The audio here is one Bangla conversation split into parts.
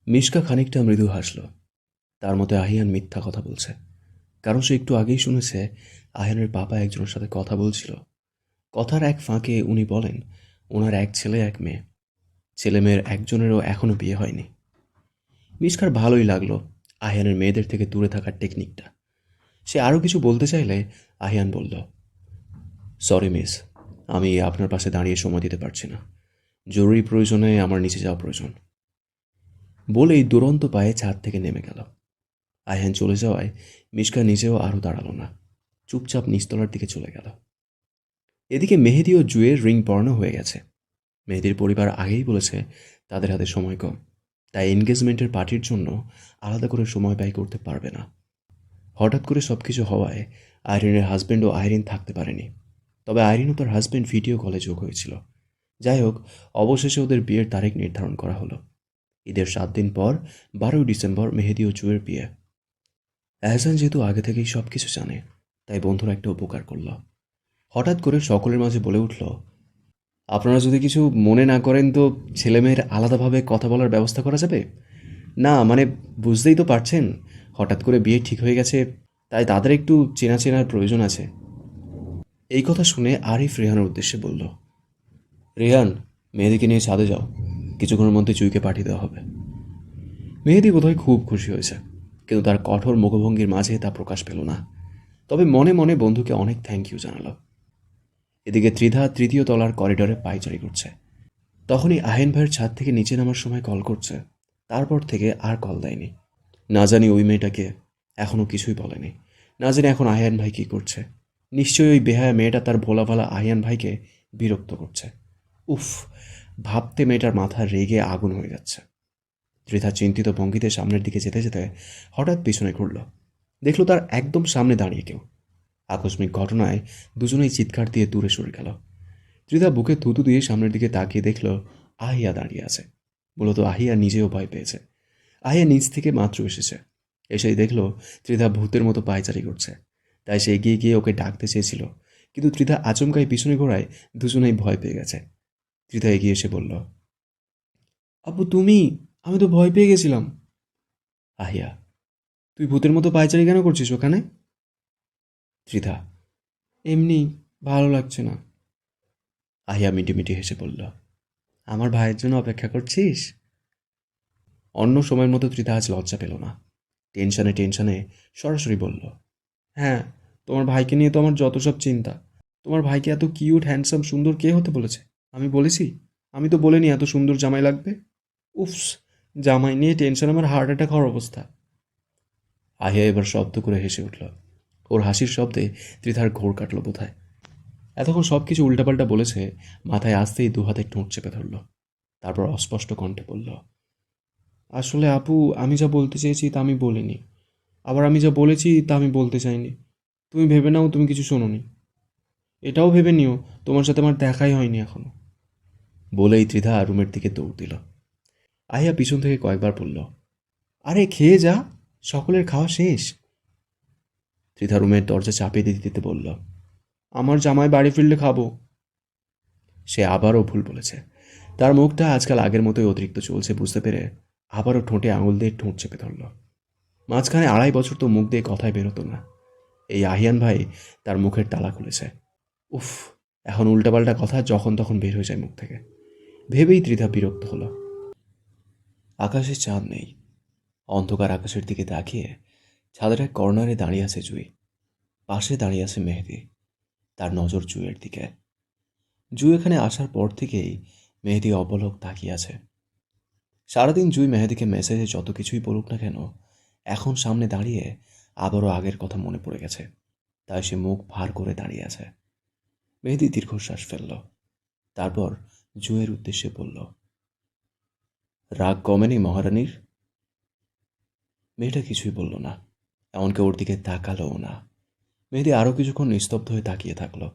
মিশকা খানিকটা মৃদু হাসল। তার মতে আহিয়ান মিথ্যা কথা বলছে, কারণ সে একটু আগেই শুনেছে আহিয়ানের বাবা একজনের সাথে কথা বলছিল। কথার এক ফাঁকে উনি বলেন ওনার এক ছেলে এক মেয়ে, ছেলে মেয়ের একজনেরও এখনো বিয়ে হয়নি। মিশকার ভালোই লাগলো আহিয়ানের মেয়েদের থেকে দূরে থাকার টেকনিকটা। সে আরও কিছু বলতে চাইলে আহিয়ান বলল, সরি মিস, আমি আপনার পাশে দাঁড়িয়ে সময় দিতে পারছি না। জরুরি প্রয়োজনে আমার নিচে যাওয়া প্রয়োজন। বলেই দুরন্ত পায়ে ছাদ থেকে নেমে গেল। আহিয়ান চলে যাওয়ায় মিশকা নিজেও আরও দাঁড়ালো না, চুপচাপ নিচতলার দিকে চলে গেল। এদিকে মেহেদি ও জুয়ের রিং পরানো হয়ে গেছে। মেহেদির পরিবার আগেই বলেছে তাদের হাতে সময় কম, তাই এনগেজমেন্টের পার্টির জন্য আলাদা করে সময় ব্যয় করতে পারবে না। হঠাৎ করে সব কিছু হওয়ায় আইরিনের হাজব্যান্ড ও আইরিন থাকতে পারেনি, তবে আইরিন ও তার হাজব্যান্ড ভিডিও কলে যোগ হয়েছিল। যাই হোক, অবশেষে ওদের বিয়ের তারিখ নির্ধারণ করা হলো। ঈদের 7 দিন পর 12ই ডিসেম্বর মেহেদি ও জুয়ের বিয়ে। এহসান যেহেতু আগে থেকেই সব কিছু জানে, তাই বন্ধুরা একটা উপকার করল। হঠাৎ করে সকলের মাঝে বলে উঠল, আপনারা যদি কিছু মনে না করেন তো ছেলেমেয়ের আলাদাভাবে কথা বলার ব্যবস্থা করা যাবে? না মানে, বুঝতেই তো পারছেন, হঠাৎ করে বিয়ে ঠিক হয়ে গেছে, তাই তাদের একটু চেনা চেনার প্রয়োজন আছে। এই কথা শুনে আরিফ রেহানের উদ্দেশ্যে বলল, রেহান, মেহেদিকে নিয়ে ছাদে যাও, কিছুক্ষণের মধ্যে চুইকে পাঠিয়ে দেওয়া হবে। মেহেদি বোধহয় খুব খুশি হয়েছে, কিন্তু তার কঠোর মুখভঙ্গির মাঝে তা প্রকাশ পেল না। তবে মনে মনে বন্ধুকে অনেক থ্যাংক ইউ জানালো। এদিকে ত্রিধা তৃতীয় তলার করিডরে পায়চারি করছে। তখনই আহিন ভাইয়ের ছাদ থেকে নিচে নামার সময় কল করছে। তারপর থেকে আর কল দেয়নি। না জানি ওই মেয়েটাকে এখনও কিছুই বলেনি। না জানি এখন আহিয়ান ভাই কী করছে। নিশ্চয়ই ওই বেহায়া মেয়েটা তার ভোলাভালা আহিয়ান ভাইকে বিরক্ত করছে। উফ, ভাবতে মেয়েটার মাথা রেগে আগুন হয়ে যাচ্ছে। ত্রিধা চিন্তিত ভঙ্গিতে সামনের দিকে যেতে যেতে হঠাৎ পিছনে ঘুরল। দেখল তার একদম সামনে দাঁড়িয়ে কেউ। আকস্মিক ঘটনায় দুজনেই চিৎকার দিয়ে দূরে সরে গেল। ত্রিধা বুকে থুতু দিয়ে সামনের দিকে তাকিয়ে দেখল আহিয়া দাঁড়িয়ে আছে। মূলত আহিয়া নিজেও ভয় পেয়েছে। আহিয়া নিচ থেকে মাত্র এসেছে। এসেই দেখল ত্রিধা ভূতের মতো পায়চারি করছে। তাই সে এগিয়ে গিয়ে ওকে ডাকতে চেয়েছিল, কিন্তু ত্রিধা আচমকাই পিছনে ঘোরায় দুজনেই ভয় পেয়ে গেছে। ত্রিধা এগিয়ে এসে বলল, আপু তুমি, আমি তো ভয় পেয়ে গেছিলাম। আহিয়া, তুই ভূতের মতো পায়চারি কেন করছিস ওখানে? ত্রিধা, এমনি, ভালো লাগছে না। আহিয়া মিটিমিটি হেসে বলল, আমার ভাইয়ের জন্য অপেক্ষা করছিস? অন্য সময়ের মতো ত্রিধা আজ লজ্জা পেল না। টেনশনে টেনশনে সরাসরি বলল, হ্যাঁ, তোমার ভাইকে নিয়ে তো আমার যত সব চিন্তা। তোমার ভাইকে এত কিউট হ্যান্ডসাম সুন্দর কে হতে বলেছে? আমি বলেছি? আমি তো বলিনি এত সুন্দর জামাই লাগবে। উফস, জামাই নিয়ে টেনশন আমার হার্ট অ্যাটাক হওয়ার অবস্থা। আহিয়া এবার শব্দ করে হেসে উঠল। ওর হাসির শব্দে ত্রিধার ঘোর কাটল বোধহয়। এতক্ষণ সব কিছু উল্টাপাল্টা বলেছে, মাথায় আসতেই দুহাতে ঠোঁট চেপে ধরল। তারপর অস্পষ্ট কণ্ঠে বলল, আসলে আপু, আমি যা বলতে চেয়েছি তা আমি বলিনি। আবার আমি যা বলেছি তা আমি বলতে চাইনি। তুমি ভেবে নাও তুমি কিছু শোনোনি। এটাও ভেবে নিও তোমার সাথে আমার দেখাই হয়নি এখনো। বলেই ত্রিধা রুমের দিকে দৌড় দিল। আহিয়া পিছন থেকে কয়েকবার বলল, আরে খেয়ে যা, সকলের খাওয়া শেষ। ত্রিধা রুমের দরজা চাপিয়ে দিতে দিতে বলল, আমার জামাই বাড়ি ফিরলে খাবো। সে আবারও ভুল বলেছে। তার মুখটা আজকাল আগের মতোই অতিরিক্ত চলছে বুঝতে পেরে আবারও ঠোঁটে আঙুল দিয়ে ঠোঁট চেপে ধরল। মাঝখানে 2.5 বছর তো মুখ দিয়ে কথাই বেরোতো না। এই আহিয়ান ভাই তার মুখের তালা খুলেছে। উফ, এখন উল্টাপাল্টা কথা যখন তখন বের হয়ে যায় মুখ থেকে। ভেবেই ত্রিধা বিরক্ত হলো। আকাশে চাঁদ নেই। অন্ধকার আকাশের দিকে তাকিয়ে ছাদের এক কর্নারে দাঁড়িয়ে আছে জুই। পাশে দাঁড়িয়ে আছে মেহেদি। তার নজর জুইয়ের দিকে। জুই এখানে আসার পর থেকেই মেহেদি অপলক তাকিয়ে আছে। সারাদিন জুই মেহেদিকে মেসেজে যত কিছুই বলুক না কেন, এখন সামনে দাঁড়িয়ে আবারও আগের কথা মনে পড়ে গেছে। তাই সে মুখ ভার করে দাঁড়িয়ে আছে। মেহেদি দীর্ঘশ্বাস ফেলল। তারপর জুয়ের উদ্দেশ্যে বলল, রাগ কমেনি মহারানীর? মেয়েটা কিছুই বলল না, এমনকি ওর দিকে তাকালোও না। মেহেদি আরও কিছুক্ষণ নিস্তব্ধ হয়ে তাকিয়ে থাকলো।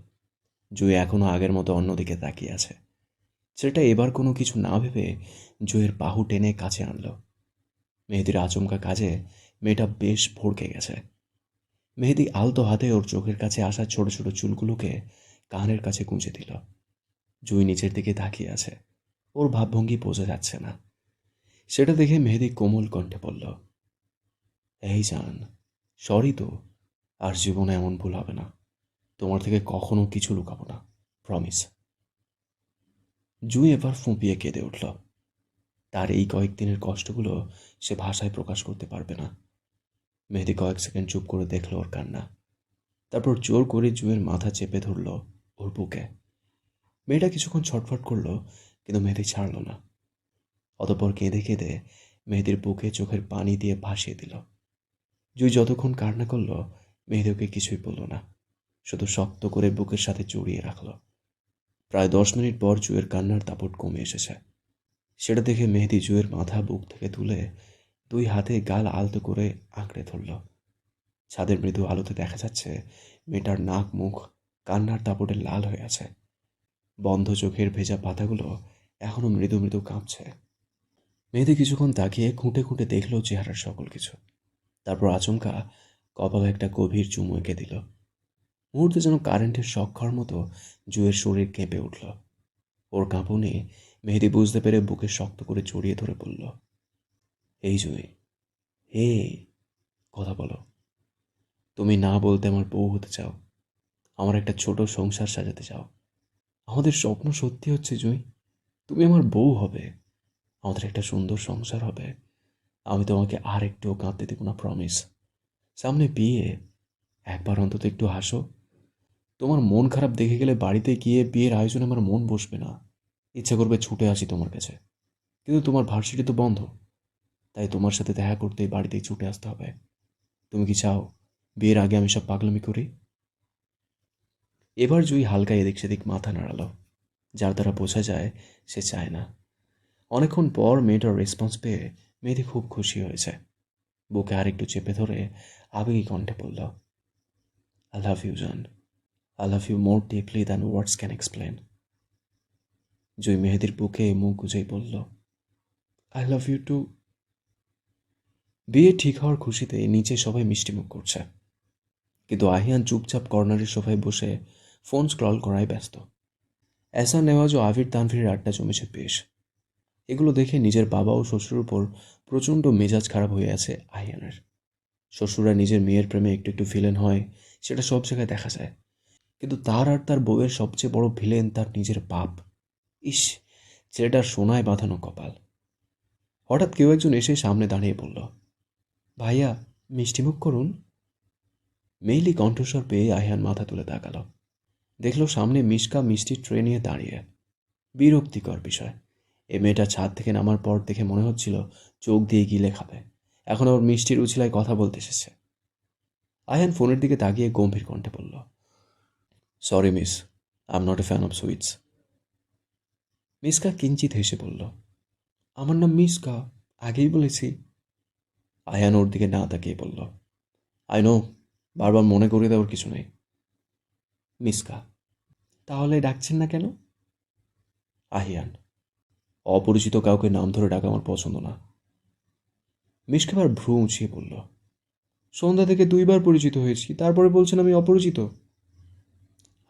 জুই এখনও আগের মতো অন্যদিকে তাকিয়ে আছে। সেটা এবার কোনো কিছু না ভেবে জুয়ের বাহু টেনে কাছে আনল। মেহেদির আচমকা কাজে মেয়েটা বেশ ভড়কে গেছে। মেহেদি আলতো হাতে ওর চোখের কাছে আসা ছোট ছোট চুলগুলোকে কানের কাছে গুঁজে দিল। জুই নিচের দিকে তাকিয়ে আছে। ওর ভাবভঙ্গি বোঝা যাচ্ছে না। সেটা দেখে মেহেদি কোমল কণ্ঠে বলল, এই জান, সরি তো, আর জীবনে এমন ভুল হবে না। তোমার থেকে কখনো কিছু লুকাবো না, প্রমিস। জুই এবার ফুঁপিয়ে কেঁদে উঠল। তার এই কয়েকদিনের কষ্টগুলো সে ভাষায় প্রকাশ করতে পারবে না। মেহেদি কয়েক সেকেন্ড চুপ করে দেখল ওর কান্না, তারপর জোর করে জুয়ের মাথা চেপে ধরল ওর বুকে। মেয়েটা কিছুক্ষণ ছটফট করলো, কিন্তু মেহেদি ছাড়ল না। অতঃপর কেঁদে কেঁদে মেহেদির বুকে চোখের পানি দিয়ে ভাসিয়ে দিল। জুই যতক্ষণ কান্না করলো, মেহেদি ওকে কিছুই বলল না, শুধু শক্ত করে বুকের সাথে জড়িয়ে রাখল। প্রায় 10 মিনিট পর জুয়ের কান্নার দাপট কমে এসেছে। সেটা দেখে মেহেদি জুয়ের মাথা বুক থেকে তুলে 2 হাতে গাল আলতো করে আঁকড়ে ধরল। ছাদের মৃদু আলোতে দেখা যাচ্ছে মেয়েটার নাক মুখ কান্নার দাপটে লাল হয়ে আছে। বন্ধ চোখের ভেজা পাতাগুলো এখনো মৃদু মৃদু কাঁপছে। মেয়েদি কিছুক্ষণ তাকিয়ে খুঁটে খুঁটে দেখল চেহারার সকল কিছু, তারপর আচমকা কপালে একটা গভীর চুমু এঁকে দিল। মুহূর্তে যেন কারেন্টের শক খাওয়ার মতো জুয়ের শরীর কেঁপে উঠল। ওর কাঁপুনি মেহেদি বুঝতে পেরে বুকে শক্ত করে জড়িয়ে ধরে বলল, এই জুই, হে, কথা বলো। তুমি না বলতে আমার বউ হতে চাও, আমার একটা ছোট সংসার সাজাতে চাও। আমাদের স্বপ্ন সত্যি হচ্ছে জুই, তুমি আমার বউ হবে, আমাদের একটা সুন্দর সংসার হবে। আমি তোমাকে আর একটুও কাঁদতে দেব না, প্রমিস। সামনে বিয়ে, একবার অন্তত একটু হাসো। তোমার মন খারাপ দেখে গেলে বাড়িতে গিয়ে বিয়ের আয়োজনে আমার মন বসবে না, ইচ্ছা করবে ছুটে আসি তোমার কাছে। কিন্তু তোমার ভার্সিটি তো বন্ধ, তাই তোমার সাথে দেখা করতেই বাড়িতেই ছুটে আসতে হবে। তুমি কি চাও বিয়ের আগে আমি সব পাগলামি করি? এবার জুই হালকা এদিক সেদিক মাথা নাড়ালো, যার দ্বারা বোঝা যায় সে চায় না। অনেকক্ষণ পর মেয়েটার রেসপন্স পেয়ে মেয়েটি খুব খুশি হয়েছে। বুকে আরেকটু চেপে ধরে আবেগী কণ্ঠে বলল, আই লাভ ইউ জান, I love you more deeply than words can explain. Jui মেহেদির বুকে মুখ গুজেই বলল, আই লাভ ইউ টু। বিয়ে ঠিক হওয়ার খুশিতে নিচে সবাই মিষ্টিমুখ করছে, কিন্তু আহিয়ান চুপচাপ কর্নারের সোফায় বসে ফোন স্ক্রল করায় ব্যস্ত। এহসান নেওয়াজ ও আবির তানভীরের আড্ডা জমেছে বেশ। এগুলো দেখে নিজের বাবা ও শ্বশুরের উপর প্রচণ্ড মেজাজ খারাপ হয়ে আছে আহিয়ানের। শ্বশুররা নিজের মেয়ের প্রেমে একটু একটু ভিলেন হয়, সেটা সব জায়গায় দেখা যায়, কিন্তু তার আর তার বউয়ের সবচেয়ে বড় ভিলেন তার নিজের বাপ। ইস, ছেলেটার সোনায় বাঁধানো কপাল। হঠাৎ কেউ একজন এসে সামনে দাঁড়িয়ে বলল, ভাইয়া, মিষ্টিমুখ করুন। মেইলি কণ্ঠস্বর পেয়ে আহিয়ান মাথা তুলে তাকাল, দেখল সামনে মিশকা মিষ্টির ট্রে নিয়ে দাঁড়িয়ে। বিরক্তিকর বিষয়, এ মেয়েটা ছাদ থেকে নামার পর দেখে মনে হচ্ছিল চোখ দিয়ে গিলে খাবে, এখন ওর মিষ্টির উছিলায় কথা বলতে এসেছে। আয়ান ফোনের দিকে তাকিয়ে গম্ভীর কণ্ঠে বলল, sorry miss, I am not a fan of sweets. Miska কিঞ্চিত হেসে বলল, আমার নাম মিসকা, আগেই বলেছি। আয়ান ওর দিকে না তাকিয়ে বলল, আই নো, বারবার মনে করিয়ে দেওয়ার কিছু নেই। মিসকা, তাহলে ডাকছেন না কেন? আহিয়ান, অপরিচিত কাউকে নাম ধরে ডাকা আমার পছন্দ না। মিসকা আবার ভ্রু উঁচিয়ে বলল, সন্ধ্যা থেকে 2বার পরিচিত হয়েছি, তারপরে বলছেন আমি অপরিচিত।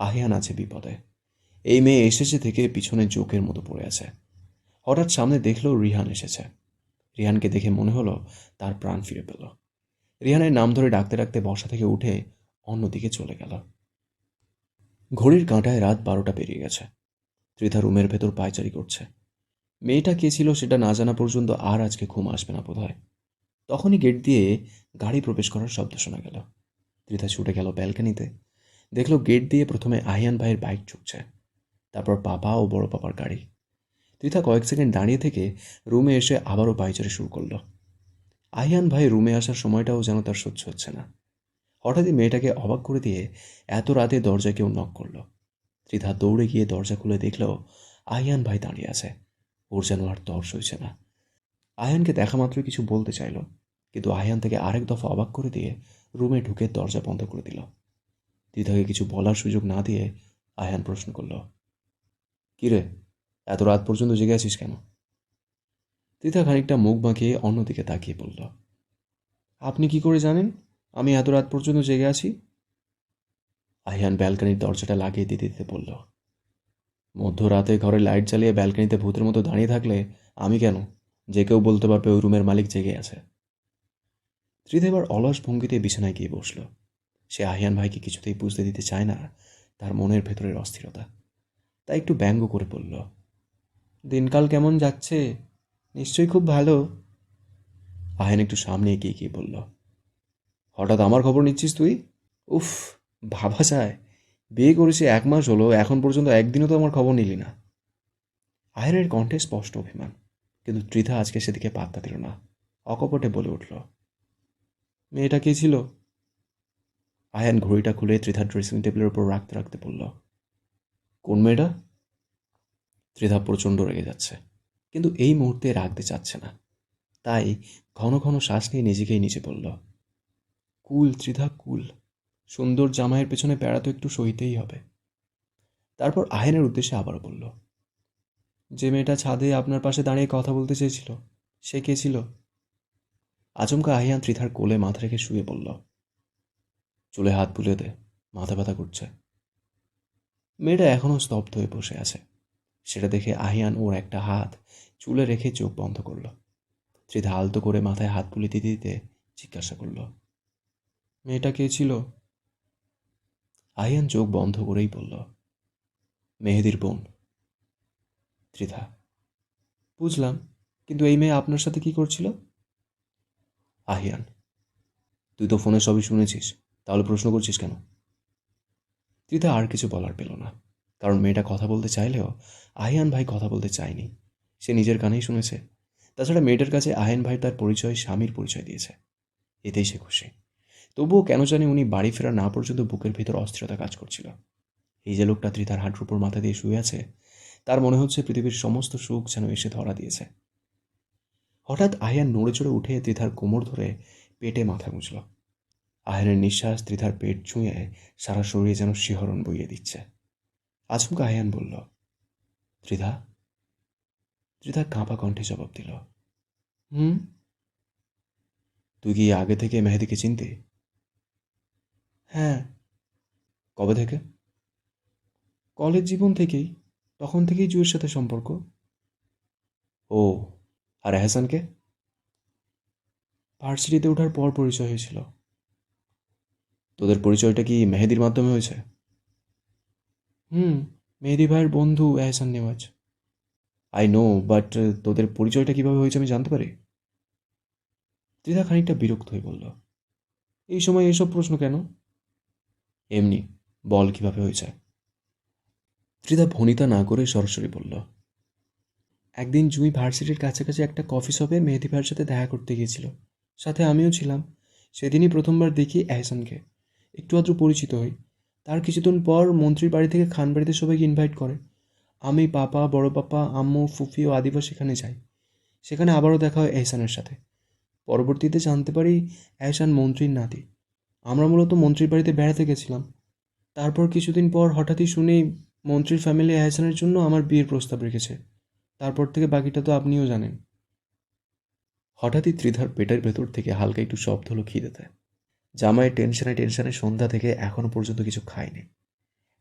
আহিয়ান আছে বিপদে। এই মেয়ে এসেছে থেকে পিছনে জোকের মতো পড়ে আছে। হঠাৎ সামনে দেখল রিহান এসেছে। রিহানকে দেখে মনে হলো তার প্রাণ ফিরে পেল। রিহানের নাম ধরে ডাকতে ডাকতে বসা থেকে উঠে অন্যদিকে চলে গেল। ঘড়ির কাঁটায় রাত 12টা পেরিয়ে গেছে। ত্রিধা রুমের ভেতর পায়চারি করছে। মেয়েটা কে ছিল সেটা না জানা পর্যন্ত আর আজকে ঘুম আসবে না বোধহয়। তখনই গেট দিয়ে গাড়ি প্রবেশ করার শব্দ শোনা গেল। ত্রিধা ছুটে গেল ব্যালকানিতে, দেখল গেট দিয়ে প্রথমে আহিয়ান ভাইয়ের বাইক ঢুকছে, তারপর পাপা ও বড় পাপার গাড়ি। ত্রিধা কয়েক সেকেন্ড দাঁড়িয়ে থেকে রুমে এসে আবারও পায়চারি শুরু করলো। আহিয়ান ভাই রুমে আসার সময়টাও যেন তার সহ্য হচ্ছে না। হঠাৎই মেয়েটাকে অবাক করে দিয়ে এত রাতে দরজায় কেউ নক করলো। ত্রিধা দৌড়ে গিয়ে দরজা খুলে দেখল আহিয়ান ভাই দাঁড়িয়ে আছে। ওর যেন আর তর সইছে না। আয়ানকে দেখা মাত্রই কিছু বলতে চাইল, কিন্তু আয়ান থেকে আরেক দফা অবাক করে দিয়ে রুমে ঢুকে দরজা বন্ধ করে দিল। ত্রিধাকে কিছু বলার সুযোগ না দিয়ে আয়ান প্রশ্ন করল, কিরে, এত রাত পর্যন্ত জেগে আছিস কেন? ত্রিধা খানিকটা মুখ বাঁকিয়ে অন্যদিকে তাকিয়ে বলল, আপনি কি করে জানেন আমি এত রাত পর্যন্ত জেগে আছি? আহিয়ান ব্যালকানির দরজাটা লাগিয়ে দিতে দিতে বলল, মধ্যরাতে ঘরে লাইট জ্বালিয়ে ব্যালকানিতে ভূতের মতো দাঁড়িয়ে থাকলে আমি কেন, যে কেউ বলতে পারবে ওই রুমের মালিক জেগে আছে। ত্রিধা এবার অলস ভঙ্গিতে বিছানায় গিয়ে বসল। সে আহিয়ান ভাইকে কিছুতেই বুঝতে দিতে চায় না তার মনের ভেতরের অস্থিরতা। তাই একটু ব্যঙ্গ করে বলল, দিনকাল কেমন যাচ্ছে? নিশ্চয়ই খুব ভালো। আহিয়ান একটু সামনে এগিয়ে গিয়ে বলল, হঠাৎ আমার খবর নিচ্ছিস তুই? উফ, ভাবা যায়, বিয়ে করেছি 1 মাস হলো, এখন পর্যন্ত একদিনও তো আমার খবর নিলি না। আহিয়ানের কণ্ঠে স্পষ্ট অভিমান, কিন্তু ত্রিধা আজকে সেদিকে পাত্তা দিল না। অকপটে বলে উঠল, মেয়েটা কে ছিল? আয়ান ঘড়িটা খুলে ত্রিধার ড্রেসিং টেবিলের উপর রাখতে রাখতে বলল, কোন মেয়েটা? ত্রিধা প্রচণ্ড রেগে যাচ্ছে, কিন্তু এই মুহূর্তে রাখতে চাচ্ছে না। তাই ঘন ঘন শ্বাস নিয়ে নিজেকেই নিজে বলল, কুল ত্রিধা, কুল। সুন্দর জামাইয়ের পেছনে প্যারা তো একটু সইতেই হবে। তারপর আয়নের উদ্দেশ্যে আবারও বলল, যে মেয়েটা ছাদে আপনার পাশে দাঁড়িয়ে কথা বলতে চেয়েছিল, সে কে ছিল? আচমকা আহিয়ান ত্রিধার কোলে মাথা রেখে শুয়ে বলল, চুলে হাত বুলিয়ে দে, মাথা ব্যথা করছে। মেয়েটা এখনও স্তব্ধ হয়ে বসে আছে। সেটা দেখে আহিয়ান ওর একটা হাত চুলে রেখে চোখ বন্ধ করল। ত্রিধা আলতো করে মাথায় হাত বুলিয়ে দিতে দিতে জিজ্ঞাসা করল, মেয়েটা কে ছিল? আহিয়ান চোখ বন্ধ করেই বলল, মেহেদির বোন। ত্রিধা, বুঝলাম, কিন্তু এই মেয়ে আপনার সাথে কি করছিল? আহিয়ান, তুই তো ফোনে সবই শুনেছিস, তাহলে প্রশ্ন করছিস কেন? ত্রিধা আর কিছু বলার পেল না, কারণ মেয়েটা কথা বলতে চাইলেও আহিয়ান ভাই কথা বলতে চায়নি। সে নিজের কানেই শুনেছে। তাছাড়া মেয়েটার কাছে আহিয়ান ভাই তার পরিচয় স্বামীর পরিচয় দিয়েছে, এতেই সে খুশি। তবুও কেন জানি উনি বাড়ি ফেরা না পর্যন্ত বুকের ভিতর অস্থিরতা কাজ করছিল। এই যে লোকটা ত্রিধার হাঁটুর উপর মাথা দিয়ে শুয়ে আছে, তার মনে হচ্ছে পৃথিবীর সমস্ত সুখ যেন এসে ধরা দিয়েছে। হঠাৎ আহিয়ান নড়ে চড়ে উঠে ত্রিধার কোমর ধরে পেটে মাথা গুঁজল। আহিয়ানের নিঃশ্বাস ত্রিধার পেট ছুঁয়ে সারা শরীরে যেন শিহরণ বইয়ে দিচ্ছে। আচমকা আহিয়ান বলল, ত্রিধা। ত্রিধা কাঁপা কণ্ঠে জবাব দিল, হুম। তুই কি আগে থেকে মেহেদিকে চিনতি? হ্যাঁ। কবে থেকে? কলেজ জীবন থেকেই, তখন থেকেই জুয়ের সাথে সম্পর্ক। ও, আর এহসানকে? ভার্সিটিতে ওঠার পর পরিচয় হয়েছিল। তোদের পরিচয়টা কি মেহেদির মাধ্যমে হয়েছে? হুম, মেহেদি ভাইয়ের বন্ধু এহসান নেওয়াজ। আই নো, বাট তোদের পরিচয়টা কিভাবে হয়েছে আমি জানতে পারি? ত্রিধা খানিকটা বিরক্ত হয়ে বলল, এই সময় এসব প্রশ্ন কেন? এমনি, বল কিভাবে হয়েছে। ত্রিধা ভনিতা না করে সরাসরি বলল, একদিন জুঁই ভার্সিটির কাছাকাছি একটা কফি শপে মেহেদি ভাইয়ের সাথে দেখা করতে গিয়েছিল। সাথে আমিও ছিলাম। সেদিনই প্রথমবার দেখি এহসানকে, একটু আধটু পরিচিত হই। তার কিছুদিন পর মন্ত্রীর বাড়ি থেকে খান বাড়িতে সবাইকে ইনভাইট করে। আমি, পাপা, বড় পাপা, আম্মু, ফুফি ও আদিবা সেখানে যাই। সেখানে আবারও দেখা হয় এহসানের সাথে। পরবর্তীতে জানতে পারি এহসান মন্ত্রীর নাতি। আমরা মূলত মন্ত্রীর বাড়িতে বেড়াতে গেছিলাম। তারপর কিছুদিন পর হঠাৎই শুনি মন্ত্রীর ফ্যামিলি এহসানের জন্য আমার বিয়ের প্রস্তাব রেখেছে। তারপর থেকে বাকিটা তো আপনিও জানেন। হঠাৎই ত্রিধার পেটের ভেতর থেকে হালকা একটু শব্দ হলো খিদেতে। জামাই টেনশনে টেনশনে সন্ধ্যা থেকে এখনো পর্যন্ত কিছু খায়নি।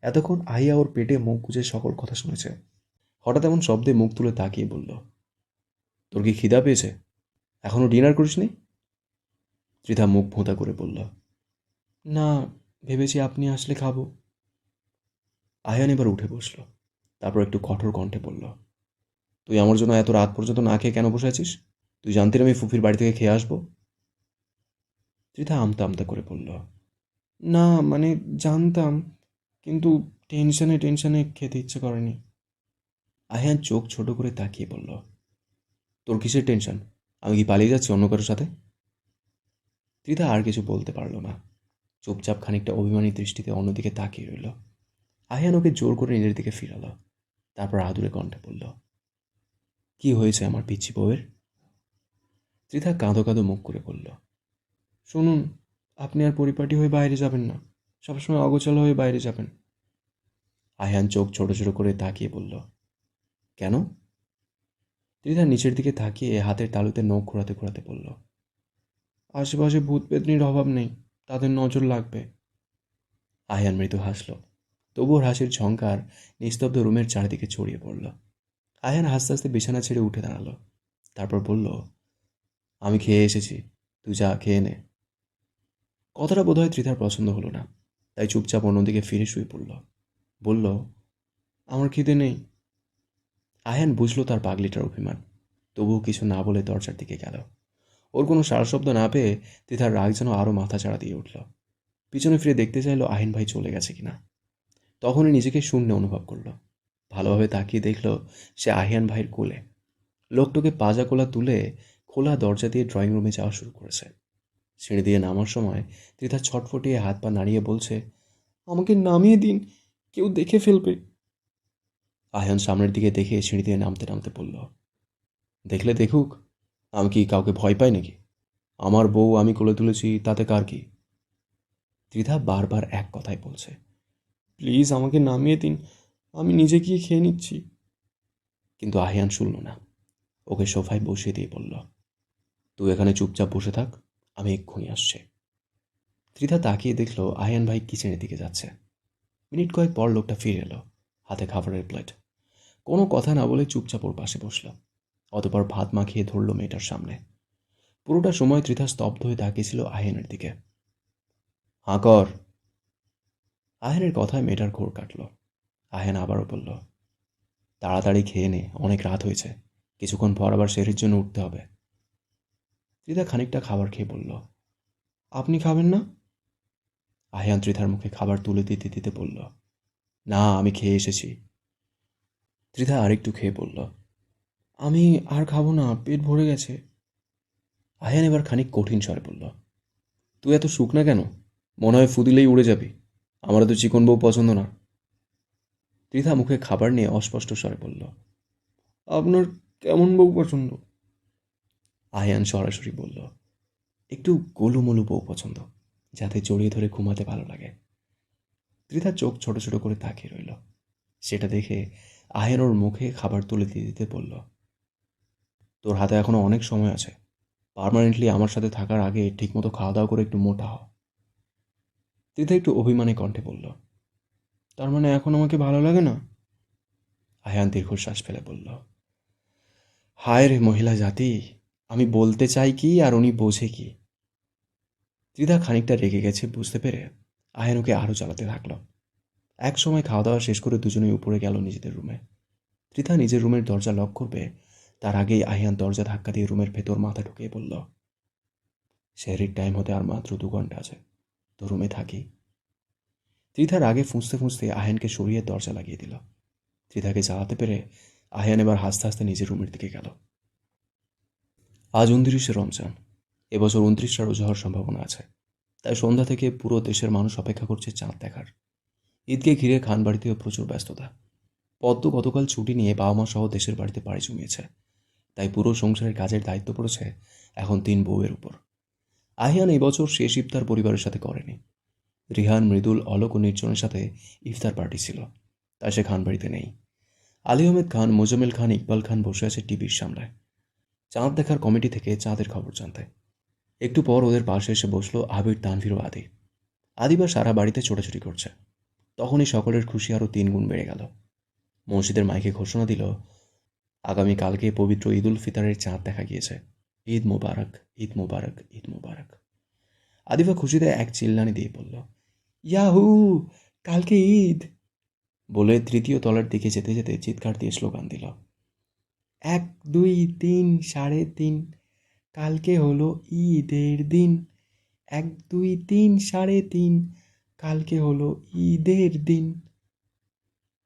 এতক্ষণ আহিয়া ওর পেটে মুখ গুজে সকল কথা শুনেছে। হঠাৎ এমন শব্দে মুখ তুলে তাকিয়ে বলল, তোর কি খিদা পেয়েছে? এখনো ডিনার করিসনি? ত্রিধা মুখ ভোঁতা করে বলল, না, ভেবেছি আপনি আসলে খাবো। আয়ান এবার উঠে বসল। তারপর একটু কঠোর কণ্ঠে বলল, তুই আমার জন্য এত রাত পর্যন্ত না খেয়ে কেন বসে আছিস? তুই জানতি না আমি ফুফির বাড়ি থেকে খেয়ে আসবো? ত্রিধা আমতা আমতা করে বলল, না মানে জানতাম, কিন্তু টেনশনে টেনশনে খেতে ইচ্ছে করেনি। আয়ান চোখ ছোট করে তাকিয়ে বলল, তোর কিসের টেনশন? আমি কি পালিয়ে যাচ্ছি অন্য কারোর সাথে? ত্রিধা আর কিছু বলতে পারল না। চুপচাপ খানিকটা অভিমানী দৃষ্টিতে অন্যদিকে তাকিয়ে রইল। আহিয়ান ওকে জোর করে নিজের দিকে ফিরালো। তারপর আদুরে কণ্ঠে বলল, কি হয়েছে আমার পিচ্ছি বউয়ের? ত্রিধা কাঁদো কাঁদো মুখ করে বলল, শুনুন, আপনি আর পরিপাটি হয়ে বাইরে যাবেন না। সবসময় অগোছালো হয়ে বাইরে যাবেন। আহিয়ান চোখ ছোট ছোট করে তাকিয়ে বলল, কেন? ত্রিধা নিচের দিকে তাকিয়ে হাতের তালুতে নখ ঘোরাতে ঘোরাতে বলল, আশেপাশে ভূত পেতনির অভাব নেই, তাদের নজর লাগবে। আহিয়ান মৃদু হাসল। তবুও হাসির ঝংকার নিস্তব্ধ রুমের চারিদিকে ছড়িয়ে পড়ল। আয়ান হাসতে হাসতে বিছানা ছেড়ে উঠে দাঁড়ালো। তারপর বলল, আমি খেয়ে এসেছি, তুই যা খেয়ে নে। কথাটা বোধহয় ত্রিধার পছন্দ হলো না, তাই চুপচাপ অন্যদিকে ফিরে শুয়ে পড়ল। বলল, আমার খিদে নেই। আয়ান বুঝল তার পাগলিটার অভিমান, তবুও কিছু না বলে দরজার দিকে গেল। ওর কোনো সাড়াশব্দ না পেয়ে ত্রিধার রাগ যেন আরও মাথাচাড়া দিয়ে উঠল। পিছনে ফিরে দেখতে চাইল আহিন ভাই চলে গেছে কিনা। তখনই নিজেকে শূন্য অনুভব করল। ভালোভাবে তাকিয়ে দেখল সে আহিয়ান ভাইয়ের কোলে। লোকটাকে পাজা কোলা তুলে খোলা দরজা দিয়ে ড্রয়িং রুমে যাওয়া শুরু করেছে। সিঁড়ি দিয়ে নামার সময় ত্রিধা ছটফটিয়ে হাত পা নাড়িয়ে বলছে, আমাকে নামিয়ে দিন, কেউ দেখে ফেলবে। আহিয়ান সামনের দিকে দেখে সিঁড়ি দিয়ে নামতে নামতে বলল, দেখলে দেখুক, আমি কি কাউকে ভয় পাই নাকি? আমার বউ আমি কোলে তুলেছি, তাতে কার কি? ত্রিধা বারবার এক কথাই বলছে, প্লিজ আমাকে নামিয়ে দিন, আমি নিজে গিয়ে খেয়ে নিচ্ছি। কিন্তু আহিয়ান শুনল না। ওকে সোফায় বসিয়ে দিয়ে বলল, তুই এখানে চুপচাপ বসে থাক, আমি এক্ষুনি আসছি। ত্রিধা তাকিয়ে দেখল আহিয়ান ভাই কিচেনের দিকে যাচ্ছে। মিনিট কয়েক পর লোকটা ফিরে এলো, হাতে খাবারের প্লেট। কোনো কথা না বলে চুপচাপ ওর পাশে বসল। অতপর ভাত মাখিয়ে ধরল মেয়েটার সামনে। পুরোটা সময় ত্রিধা স্তব্ধ হয়ে তাকিয়েছিল আহিয়ানের দিকে। হাঁ কর। আহিয়ানের কথায় মেয়েটার ঘোর কাটল। আহিয়ান আবারও বলল, তাড়াতাড়ি খেয়ে নে, অনেক রাত হয়েছে, কিছুক্ষণ পর আবার সেরির জন্য উঠতে হবে। ত্রিধা খানিকটা খাবার খেয়ে বলল, আপনি খাবেন না? আহিয়ান ত্রিধার মুখে খাবার তুলে দিতে দিতে বলল, না, আমি খেয়ে এসেছি। ত্রিধা আরেকটু খেয়ে বলল, আমি আর খাবো না, পেট ভরে গেছে। আহিয়ান এবার খানিক কঠিন স্বরে বলল, তুই এত শুকনা কেন? মনে হয় ফুদিলেই উড়ে যাবি। আমার তো চিকন বউ পছন্দ না। ত্রিধা মুখে খাবার নিয়ে অস্পষ্ট স্বরে বলল, আপনার কেমন বউ পছন্দ? আহিয়ান সরাসরি বলল, একটু গোলুমলু বউ পছন্দ, যাতে জড়িয়ে ধরে ঘুমাতে ভালো লাগে। ত্রিধা চোখ ছোট ছোট করে তাকিয়ে রইল। সেটা দেখে আহিয়ান ওর মুখে খাবার তুলে দিয়ে দিতে বলল, তোর হাতে এখনো অনেক সময় আছে, পার্মানেন্টলি আমার সাথে থাকার আগে ঠিকমতো খাওয়া দাওয়া করে একটু মোটা হ। ত্রিধা একটু অভিমানী কণ্ঠে বলল, তার মানে এখন আমাকে ভালো লাগে না? আয়ান দীর্ঘশ্বাস ফেলে বলল, হায় রে মহিলা জাতি, আমি বলতে চাই কি আর উনি বোঝে কি। ত্রিধা খানিকটা রেগে গেছে বুঝতে পেরে আয়ান ওকে আরও চালাতে থাকলো। এক সময় খাওয়া দাওয়া শেষ করে দুজনেই উপরে গেল নিজেদের রুমে। ত্রিধা নিজের রুমের দরজা লক করবে, তার আগেই আহিয়ান দরজা ধাক্কা দিয়ে রুমের ভেতর মাথা ঢুকিয়ে বলল, শহরের টাইম হতে আর মাত্র 2 ঘন্টা আছে, তো রুমে থাকি। ত্রিধার আগে ফুঁসতে ফুঁসতে আহানকে সরিয়ে দরজা লাগিয়ে দিল। ত্রিধাকে জ্বালাতে পেরে আহান এবার হাসতে হাসতে নিজের রুমের দিকে গেল। আজ 29শে রমজান। এবছর 29টা রোজা হওয়ার সম্ভাবনা আছে, তাই সন্ধ্যা থেকে পুরো দেশের মানুষ অপেক্ষা করছে চাঁদ দেখার। ঈদকে ঘিরে খানবাড়িতেও প্রচুর ব্যস্ততা। পদ্ম গতকাল ছুটি নিয়ে বাবা মা সহ দেশের বাড়িতে পাড়ি জমিয়েছে, তাই পুরো সংসারের কাজের দায়িত্ব পড়েছে এখন 3 বউয়ের উপর। আহিয়ান এই বছর শেষ ইফতার পরিবারের সাথে করেনি। রিহান, মৃদুল, অলোক ও নির্জনের সাথে ইফতার পার্টি ছিল, তাই সে খানবাড়িতে নেই। আলী আহমেদ খান, মোজাম্মেল খান, ইকবাল খান বসে আছে টিভির সামনে, চাঁদ দেখার কমিটি থেকে চাঁদের খবর জানতে। একটু পর ওদের পাশে এসে বসলো আবির, তানভীর ও আদি। আদিবা সারা বাড়িতে ছোটাছুটি করছে। তখনই সকলের খুশি আরও 3 গুণ বেড়ে গেল। মসজিদের মাইকে ঘোষণা দিল, আগামীকালকে পবিত্র ঈদ উল ফিতরের চাঁদ দেখা গিয়েছে। ঈদ মোবারক, ঈদ মোবারক, ঈদ মোবারক। আদিবা খুশিতে এক চিল্লানি দিয়ে বলল, ইয়াহু, কালকে ঈদ। বলে তৃতীয় তলার দিকে যেতে যেতে চিৎকার দিয়ে স্লোগান দিল, 1 2 3 3:30, কালকে হলো ঈদের দিন। 1 2 3 3:30, কালকে হলো ঈদের দিন।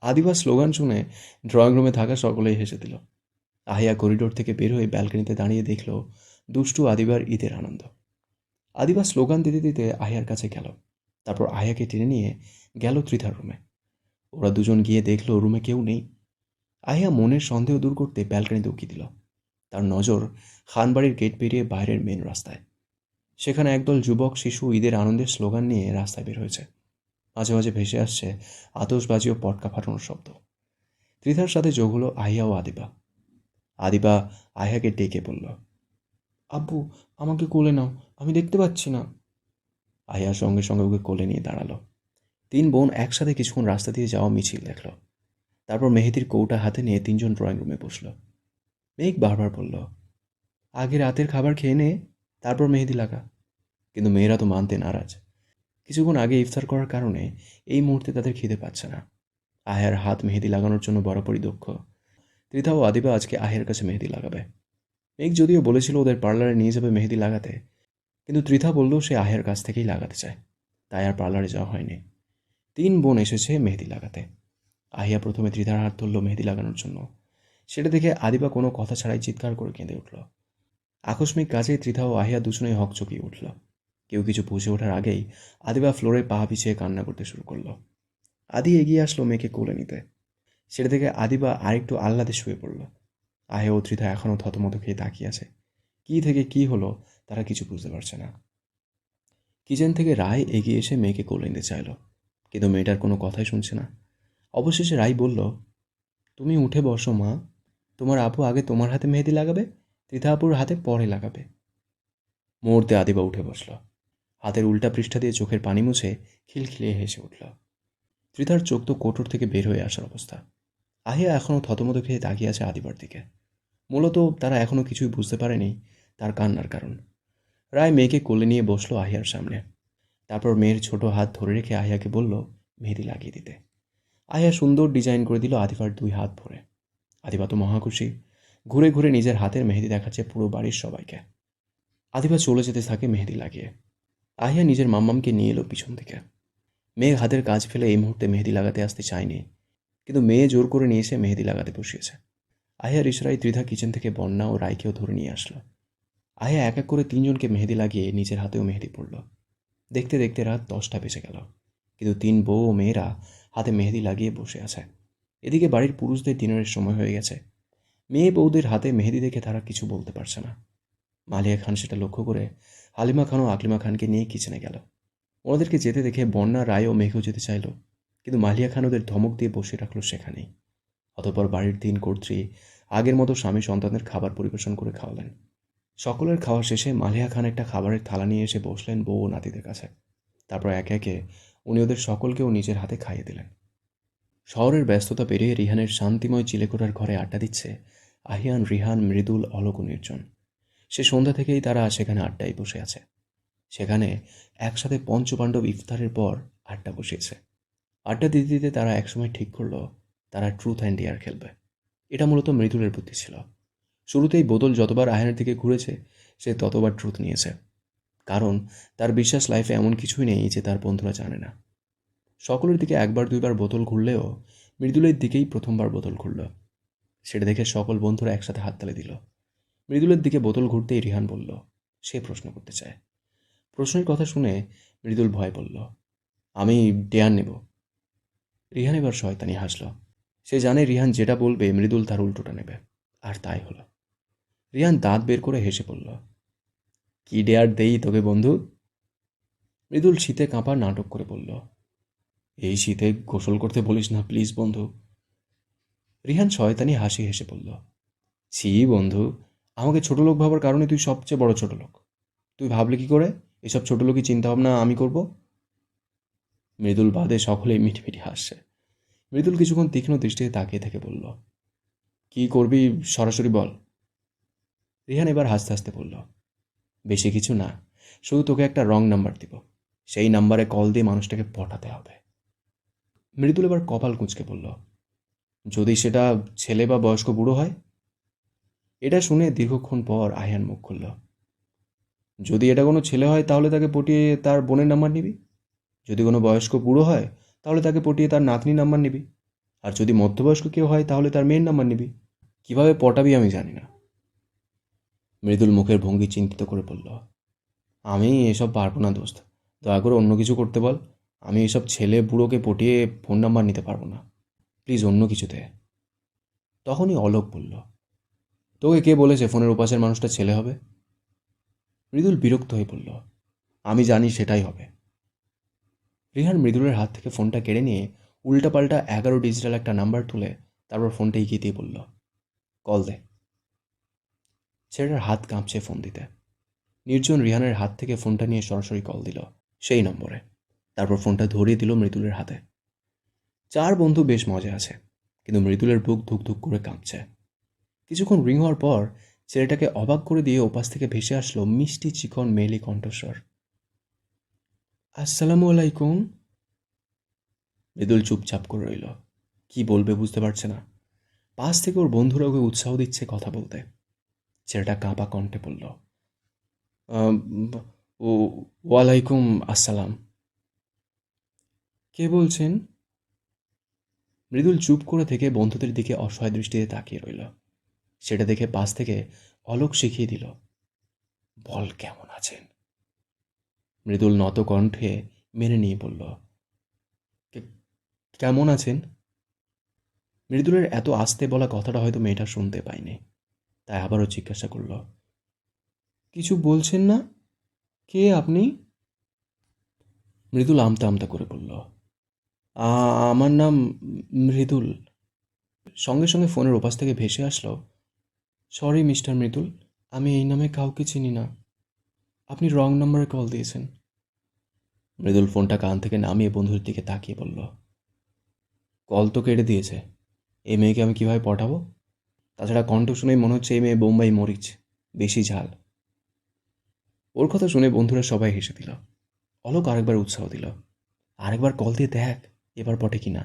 আদিবা স্লোগান শুনে ড্রয়িং রুমে থাকা সকলেই হেসে দিল। আহিয়া করিডোর থেকে বের হয়ে ব্যালকনিতে দাঁড়িয়ে দেখল দুষ্টু আদিবার ঈদের আনন্দ। আদিবা স্লোগান দিতে দিতে আহিয়ার কাছে গেল, তারপর আহিয়াকে টেনে নিয়ে গেল ত্রিধার রুমে। ওরা দুজন গিয়ে দেখল রুমে কেউ নেই। আহিয়া মনের সন্দেহ দূর করতে ব্যালকনিতে উকি দিল। তার নজর খানবাড়ির গেট পেরিয়ে বাইরের মেন রাস্তায়। সেখানে একদল যুবক শিশু ঈদের আনন্দের স্লোগান নিয়ে রাস্তায় বের হয়েছে। মাঝে মাঝে ভেসে আসছে আতশবাজি ও পটকা ফাটানোর শব্দ। ত্রিধার সাথে যোগ হলো আহিয়া ও আদিবা। আদিবা আহিয়াকে ডেকে বলল, আব্বু, আমাকে কোলে নাও, আমি দেখতে পাচ্ছি না। আহিয়া সঙ্গে সঙ্গে ওকে কোলে নিয়ে দাঁড়ালো। 3 বোন একসাথে কিছুক্ষণ রাস্তা দিয়ে যাওয়া মিছিল দেখল। তারপর মেহেদির কৌটা হাতে নিয়ে 3জন ড্রয়িং রুমে বসল। মেঘ বারবার বলল, আগে রাতের খাবার খেয়ে নে, তারপর মেহেদি লাগা। কিন্তু মেয়েরা তো মানতে নারাজ। কিছুক্ষণ আগে ইফতার করার কারণে এই মুহূর্তে তাদের খিদে পাচ্ছে না। আয়ার হাত মেহেদি লাগানোর জন্য বরাবরই দক্ষ। ত্রিধা ও আদিবা আজকে আহের কাছে মেহেদি লাগাবে। মেঘ যদিও বলেছিল ওদের পার্লারে নিয়ে যাবে মেহেদি লাগাতে, কিন্তু ত্রিধা বলল সে আহের কাছ থেকেই লাগাতে চায়, তাই আর পার্লারে যাওয়া হয়নি। 3 বোন এসেছে মেহেদি লাগাতে। আহিয়া প্রথমে ত্রিধার হাত ধরল মেহেদি লাগানোর জন্য। সেটা দেখে আদিবা কোনো কথা ছাড়াই চিৎকার করে কেঁদে উঠল। আকস্মিক কাজে ত্রিধা ও আহিয়া দুজনেই হকচকিয়ে উঠল। কেউ কিছু বুঝে ওঠার আগেই আদিবা ফ্লোরে পা পিছিয়ে কান্না করতে শুরু করলো। আদি এগিয়ে আসলো মেয়েকে কোলে নিতে। সেটা থেকে আদিবা আরেকটু আহ্লাদে শুয়ে পড়ল। আহিয়া ও ত্রিধা এখনও থতমত খেয়ে তাকিয়ে আছে। কী থেকে কী হলো তারা কিছু বুঝতে পারছে না। কিচেন থেকে রায় এগিয়ে এসে মেয়েকে কোলে নিতে চাইল, কিন্তু মেয়েটার কোনো কথাই শুনছে না। অবশেষে রায় বলল, তুমি উঠে বসো মা, তোমার আপু আগে তোমার হাতে মেহেদি লাগাবে, ত্রিধা আপুর হাতে পরে লাগাবে। মুহূর্তে আদিবা উঠে বসল। হাতের উল্টা পৃষ্ঠা দিয়ে চোখের পানি মুছে খিলখিলিয়ে হেসে উঠল। ত্রিধার চোখ তো কোটর থেকে বের হয়ে আসার অবস্থা। আহিয়া এখনও থতমত খেয়ে তাকিয়ে আছে আদিবার দিকে। মূলত তারা এখনও কিছুই বুঝতে পারেনি তার কান্নার কারণ। রায় মেয়েকে কোলে নিয়ে বসলো আহিয়ার সামনে। তারপর মেয়ের ছোট হাত ধরে রেখে আহিয়াকে বলল মেহেদি লাগিয়ে দিতে। আহিয়া সুন্দর ডিজাইন করে দিল আদিবার 2 হাত ভরে। আদিবা তো মহাখুশি। ঘুরে ঘুরে নিজের হাতের মেহেদি দেখাচ্ছে পুরো বাড়ির সবাইকে। আদিবা চলে যেতে থাকে মেহেদি লাগিয়ে। আহিয়া নিজের মাম্মামকে নিয়ে এলো পিছন থেকে। মেয়ে হাতের কাজ ফেলে এই মুহূর্তে মেহেদি লাগাতে আসতে চায়নি, কিন্তু মেয়ে জোর করে নিয়ে এসে মেহেদি লাগাতে বসিয়েছে। আহিয়ার ইশারায় ত্রিধা কিচেন থেকে বন্যা ও রায়কেও ধরে নিয়ে আসলো। আহিয়া এক এক করে 3 জনকে মেহেদি লাগিয়ে নিজের হাতেও মেহেদি পড়ল। দেখতে দেখতে রাত 10টা বেজে গেল, কিন্তু 3 বউ ও মেয়েরা হাতে মেহেদি লাগিয়ে বসে আছে। এদিকে বাড়ির পুরুষদের ডিনারের সময় হয়ে গেছে। মেয়ে বউদের হাতে মেহেদি দেখে তারা কিছু বলতে পারছে না। মালিয়া খান সেটা লক্ষ্য করে হালিমা খান ও আকলিমা খানকে নিয়ে কিচেনে গেল। ওনাদেরকে যেতে দেখে বন্যা, রায় ও মেঘও যেতে চাইল, কিন্তু মালিয়া খান ওদের ধমক দিয়ে বসিয়ে রাখলো সেখানেই। অতঃপর বাড়ির 3 কর্ত্রী আগের মতো স্বামী সন্তানদের খাবার পরিবেশন করে খাওয়ালেন। সকলের খাওয়া শেষে মালিয়া খান একটা খাবারের থালা নিয়ে এসে বসলেন বউ ও নাতিদের কাছে। তারপর একে একে উনি ওদের সকলকেও নিজের হাতে খাইয়ে দিলেন। শহরের ব্যস্ততা পেরিয়ে রিহানের শান্তিময় চিলেকোঠার ঘরে আড্ডা দিচ্ছে আহিয়ান, রিহান, মৃদুল, অলোক ও নির্জন। সে সন্ধ্যা থেকেই তারা সেখানে আড্ডায় বসে আছে। সেখানে একসাথে পঞ্চপাণ্ডব ইফতারের পর আড্ডা বসিয়েছে। আড্ডা দিতে দিতে তারা একসময় ঠিক করলো তারা ট্রুথ অ্যান্ড ডেয়ার খেলবে। এটা মূলত মৃদুলের বুদ্ধি ছিল। শুরুতেই বোতল যতবার আয়নের দিকে ঘুরেছে সে ততবার ট্রুথ নিয়েছে, কারণ তার বিশ্বাস লাইফে এমন কিছুই নেই যে তার বন্ধুরা জানে না। সকলের দিকে একবার দুইবার বোতল ঘুরলেও মৃদুলের দিকেই প্রথমবার বোতল ঘুরল। সেটা দেখে সকল বন্ধুরা একসাথে হাততালি দিল। মৃদুলের দিকে বোতল ঘুরতেই রিহান বলল সে প্রশ্ন করতে চায়। প্রশ্নের কথা শুনে মৃদুল ভয় বলল, আমি ডেয়ার নেব। রিহান এবার শয়তানি হাসল। সে জানে রিহান যেটা বলবে মৃদুল তার উল্টোটা নেবে, আর তাই হলো। রিহান দাঁত বের করে হেসে বলল, কি ডেয়ার দেই তোকে বন্ধু? মৃদুল শীতে কাঁপা নাটক করে বলল, এই শীতে গোসল করতে বলিস না প্লিজ বন্ধু। রিহান শয়তানি হাসি হেসে বলল, ছি বন্ধু, আমাকে ছোট লোক ভাবার কারণে তুই সবচেয়ে বড় ছোট লোক। তুই ভাবলে কি করে এসব ছোট লোকই চিন্তাভাবনা আমি করব? মৃদুল বাদে সকলেই মিটিমিটি হাসছে। মৃদুল কিছুক্ষণ তীক্ষ্ণ দৃষ্টিতে তাকিয়ে থেকে বলল, কি করবি সরাসরি বল। রিহান এবার হাসতে হাসতে বলল, বেশি কিছু না, শুধু তোকে একটা রং নাম্বার দিব, সেই নাম্বারে কল দিয়ে মানুষটাকে পটাতে হবে। মৃদুল এবার কপাল কুঁচকে বলল, যদি সেটা ছেলে বা বয়স্ক বুড়ো হয়? এটা শুনে দীর্ঘক্ষণ পর আয়ান মুখ খুলল, যদি এটা কোনো ছেলে হয় তাহলে তাকে পটিয়ে তার বোনের নাম্বার নিবি। যদি কোনো বয়স্ক বুড়ো হয় তাহলে তাকে পটিয়ে তার নাতনির নাম্বার নিবি। আর যদি মধ্যবয়স্ক কেউ হয় তাহলে তার মেয়ের নাম্বার নিবি। কিভাবে পটাবি আমি জানি না। মৃদুল মুখের ভঙ্গি চিন্তিত করে বলল, আমি এসব পারবো না দোস্ত, দয়া করে অন্য কিছু করতে বল। আমি এসব ছেলে বুড়োকে পটিয়ে ফোন নাম্বার নিতে পারবো না, প্লিজ অন্য কিছুতে। তখনই অলোক বলল, তোকে কে বলেছে ফোনের উপাসের মানুষটা ছেলে হবে? মৃদুল বিরক্ত হয়ে বলল, আমি জানি সেটাই হবে। রিহান মৃদুলের হাত থেকে ফোনটা কেড়ে নিয়ে উল্টাপাল্টা 11 ডিজিটাল একটা নাম্বার তুলে তারপর ফোনটা এগিয়ে দিয়ে বলল, কল দে। ছেলেটার হাত কাঁপছে ফোন দিতে। নির্জন রিহানের হাত থেকে ফোনটা নিয়ে সরাসরি কল দিল সেই নম্বরে। তারপর ফোনটা ধরিয়ে দিল মৃদুলের হাতে। 4 বন্ধু বেশ মজা আছে, কিন্তু মৃদুলের বুক ধুক ধুক করে কাঁপছে। কিছুক্ষণ রিং হওয়ার পর ছেলেটাকে অবাক করে দিয়ে ওপাশ থেকে ভেসে আসলো মিষ্টি চিকন মেয়েলি কণ্ঠস্বর। আসসালামু আলাইকুম। মৃদুল চুপচাপ করে রইল। কি বলবে বুঝতে পারছে না। পাশ থেকে ওর বন্ধুরা ওকে উৎসাহ দিচ্ছে কথা বলতে। ছেলেটা কাঁপা কণ্ঠে বলল, "আম, ও ওয়ালাইকুম আসসালাম। কে বলছেন?" মৃদুল চুপ করে থেকে বন্ধুদের দিকে অসহায় দৃষ্টিতে তাকিয়ে রইল। সেটা দেখে পাশ থেকে অলোক শিখিয়ে দিল, বল কেমন আছেন। মৃদুল নত কণ্ঠে মেনে নিয়ে বলল, "কে- কেমন আছেন?" মৃদুলের এত আস্তে বলা কথাটা হয়তো মেয়েটা শুনতে পায়নি, তাই আবারও জিজ্ঞাসা করল, কিছু বলছেন না? কে আপনি? মৃদুল আমতা আমতা করে বলল, আমার নাম মৃদুল।" সঙ্গে সঙ্গে ফোনের ওপাশ থেকে ভেসে আসলো, সরি মিস্টার মৃদুল, আমি এই নামে কাউকে চিনি না, আপনি রং নম্বরে কল দিয়েছেন। মৃদুল ফোনটা কান থেকে নামিয়ে বন্ধুর দিকে তাকিয়ে বলল, কল তো কেটে দিয়েছে, এই মেয়েকে আমি কিভাবে পটাবো? তাছাড়া কণ্ঠ শুনেই মনে হচ্ছে এই মেয়ে বোম্বাই মরিচ, বেশি ঝাল। ওর কথা শুনে বন্ধুরা সবাই হেসে দিল। অলোক আরেকবার উৎসাহ দিল, আরেকবার কল দিয়ে দেখ এবার পটে কিনা।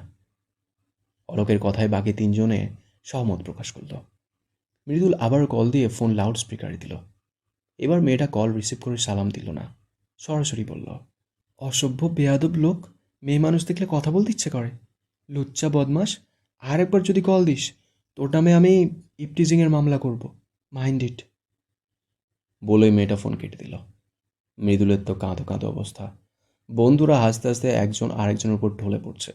অলোকের কথায় বাকি তিনজনে সহমত প্রকাশ করল। মৃদুল আবার কল দিয়ে ফোন লাউড স্পিকারে দিল। এবার মেয়েটা কল রিসিভ করে সালাম দিল না, সরাসরি বলল, অসভ্য বেয়াদব লোক, মেয়ে মানুষ দেখলে কথা বলতে ইচ্ছে করে, লুচ্চা বদমাস, আর একবার যদি কল দিস তোর নামে আমি ইপটিজিংয়ের মামলা করব, মাইন্ড ইট। বলেই মেয়েটা ফোন কেটে দিল। মৃদুলের তো কাঁদো কাঁদো অবস্থা। বন্ধুরা হাসতে হাসতে একজন আরেকজনের উপর ঢলে পড়ছে।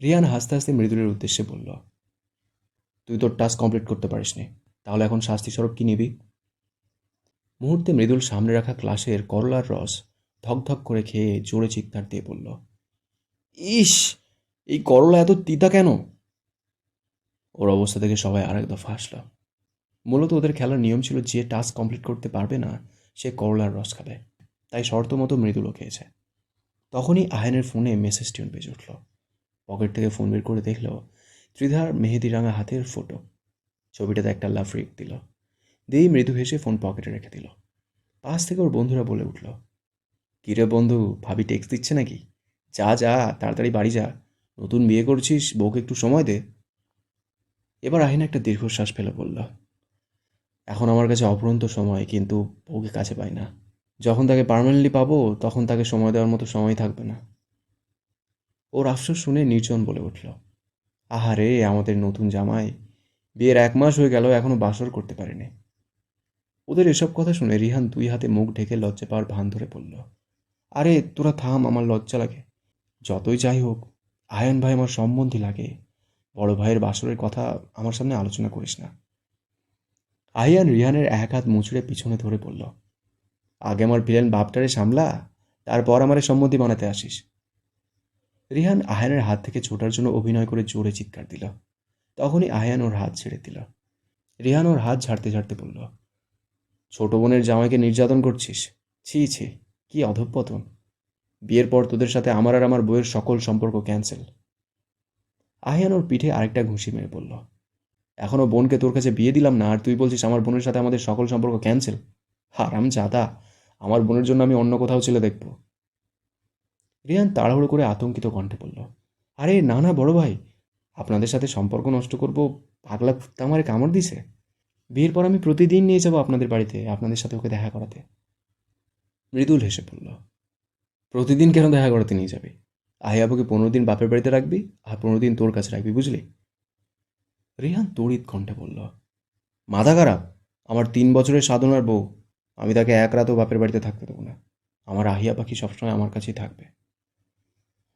রিয়ান হাসতে হাসতে মৃদুলের উদ্দেশ্যে বলল, তুই তোর টাস্ক কমপ্লিট করতে পারিসনি, তাহলে এখন শাস্তিস্বরূপ কি নিবি? মুহূর্তে মৃদুল সামনে রাখা গ্লাসের করলার রস ধকধক করে খেয়ে জোরে চিৎকার দিয়ে বলল, ইস, এই করলা এত তিতা কেন? ওর অবস্থা দেখে সবাই আরেক দফা হাসল। মূলত ওদের খেলার নিয়ম ছিল যে টাস্ক কমপ্লিট করতে পারবে না সে করলার রস খাবে, তাই শর্ত মতো মৃদুলও খেয়েছে। তখনই আহানের ফোনে মেসেজ টিউন বেজে উঠল। পকেট থেকে ফোন বের করে দেখল ত্রিধার মেহেদি রাঙা হাতের ফটো। ছবিটাতে একটা লাভ রিক দিল, দিয়েই মৃদু হেসে ফোন পকেটে রেখে দিল। পাশ থেকে ওর বন্ধুরা বলে উঠল, কিরে বন্ধু, ভাবি টেক্সট দিচ্ছে নাকি? যা যা, তাড়াতাড়ি বাড়ি যা, নতুন বিয়ে করছিস, বউকে একটু সময় দে। এবার আহিন একটা দীর্ঘশ্বাস ফেলে বলল, এখন আমার কাছে অফুরন্ত সময়, কিন্তু বউকে কাছে পাই না। যখন তাকে পার্মানেন্টলি পাবো তখন তাকে সময় দেওয়ার মতো সময় থাকবে না। ওর আফসোস শুনে নির্জন বলে উঠল, আহারে আমাদের নতুন জামাই, বিয়ের 1 মাস হয়ে গেল এখনো বাসর করতে পারেনি। ওদের এসব কথা শুনে রিহান দুই হাতে মুখ ঢেকে লজ্জা পাওয়ার ভান ধরে পড়ল, আরে তোরা থাম, আমার লজ্জা লাগে। যতই যাই হোক, আয়ান ভাই আমার সম্বন্ধী লাগে, বড় ভাইয়ের বাসরের কথা আমার সামনে আলোচনা করিস না। আহিয়ান রিহানের এক হাত মুচড়ে পিছনে ধরে বলল, আগে আমার ভিলেন বাপটারে সামলা, তারপর আমারে সম্মতি বানাতে আসিস। রিহান আহানের হাত থেকে ছোটার জন্য অভিনয় করে জোরে চিৎকার দিল। তখনই আহান ওর হাত ছেড়ে দিল। রিহান ওর হাত ঝাড়তে ঝাড়তে বলল, ছোট বোনের জামাইকে নির্যাতন করছিস? ছি ছি, কি অধঃপতন। বিয়ের পর তোদের সাথে আমার আর আমার বউয়ের সকল সম্পর্ক ক্যান্সেল। আহিয়ান ওর পিঠে আরেকটা ঘুষি মেরে বলল, এখনো বোনকে তোর কাছে বিয়ে দিলাম না আর তুই বলছিস আমার বোনের সাথে আমাদের সকল সম্পর্ক ক্যান্সেল? হারাম জাদা, আমার বোনের জন্য আমি অন্য কোথাও ছেলে দেখব। রিহান তাড়াহুড়ো করে আতঙ্কিত কণ্ঠে বলল, আরে না না বড় ভাই, আপনাদের সাথে সম্পর্ক নষ্ট করব, পাগলা কুত্তা আমারে কামড় দিছে। বিয়ের পর আমি প্রতিদিন নিয়ে যাব আপনাদের বাড়িতে আপনাদের সাথে ওকে দেখা করাতে। মৃদুল হেসে বলল, প্রতিদিন কেন দেখা করাতে নিয়ে যাবি? আহিয়াবুকে 15 দিন বাপের বাড়িতে রাখবি আর 15 দিন তোর কাছে রাখবি, বুঝলি? রিহান তড়িৎ কণ্ঠে বলল, মাথা খারাপ? আমার 3 বছরের সাধনার বউ, আমি তাকে এক রাতও বাপের বাড়িতে থাকতে দেবো না। আমার আহিয়া পাখি সবসময় আমার কাছেই থাকবে।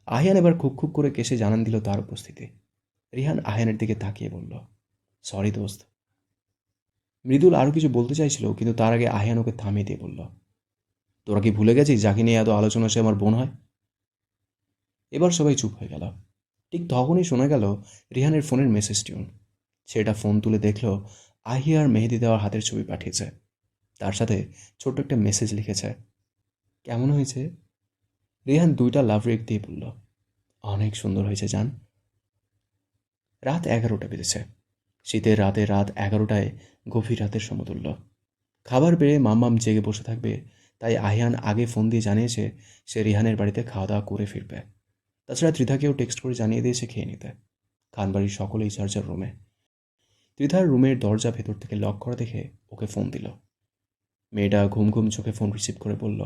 আহিয়ান এবার খুব খুব করে কেসে জানান দিল তার উপস্থিতি। রিহান আহিয়ানের দিকে তাকিয়ে বলল, সরি দোস্ত। মৃদুল আরও কিছু বলতে চাইছিল, কিন্তু তার আগে আহিয়ান ওকে থামিয়ে দিয়ে বলল, তোরা কি ভুলে গেছিস যাকে নিয়ে এত আলোচনা সে আমার বোন হয়? এবার সবাই চুপ হয়ে গেল। ঠিক তখনই শোনা গেল রিহানের ফোনের মেসেজ টিউন। সেটা ফোন তুলে দেখল আহিয়ার মেহেদি দেওয়ার হাতের ছবি পাঠিয়েছে, তার সাথে ছোট্ট একটা মেসেজ লিখেছে, কেমন হয়েছে? রিহান 2টা লাভ রেক দিয়ে বলল, অনেক সুন্দর হয়েছে জান। রাত 11টা বেজেছে। শীতের রাতে রাত 11টায় গভীর রাতের সমতুল্য। খাবার বেড়ে মাম্মাম জেগে বসে থাকবে, তাই আহিয়ান আগে ফোন দিয়ে জানিয়েছে সে রিহানের বাড়িতে খাওয়া দাওয়া করে ফিরবে। তাছাড়া ত্রিধাকেও টেক্সট করে জানিয়ে দিয়েছে খেয়ে নিতে। খানবাড়ির সকলেই যার যার রুমে। ত্রিধার রুমের দরজা ভেতর থেকে লক করা দেখে ওকে ফোন দিল। মেয়েটা ঘুম ঘুম চোখে ফোন রিসিভ করে বলল,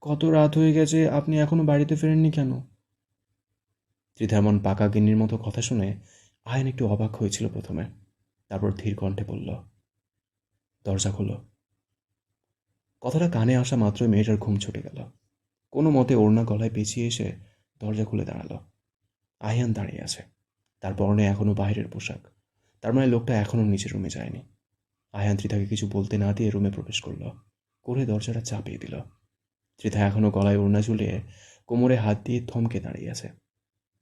কত রাত হয়ে গেছে, আপনি এখনো বাড়িতে ফেরেননি কেন? ত্রিধার মন পাকা গিন্নির মতো কথা শুনে আয়ন একটু অবাক হয়েছিল প্রথমে, তারপর ধীর কণ্ঠে বলল, দরজা খোলো। কথাটা কানে আসা মাত্রই মেয়েটার ঘুম ছুটে গেল। কোনো মতে ওড়না গলায় পেঁচিয়ে এসে দরজা খুলে দাঁড়ালো। আহিয়ান দাঁড়িয়ে আছে, তার পরনে এখনও বাইরের পোশাক, তার মানে লোকটা এখনও নিচের রুমে যায়নি। আয়ান ত্রিধাকে কিছু বলতে না দিয়ে রুমে প্রবেশ করে দরজাটা চাপিয়ে দিল। ত্রিধা এখনও গলায় ওড়না ঝুলিয়ে কোমরে হাত দিয়ে থমকে দাঁড়িয়ে আছে।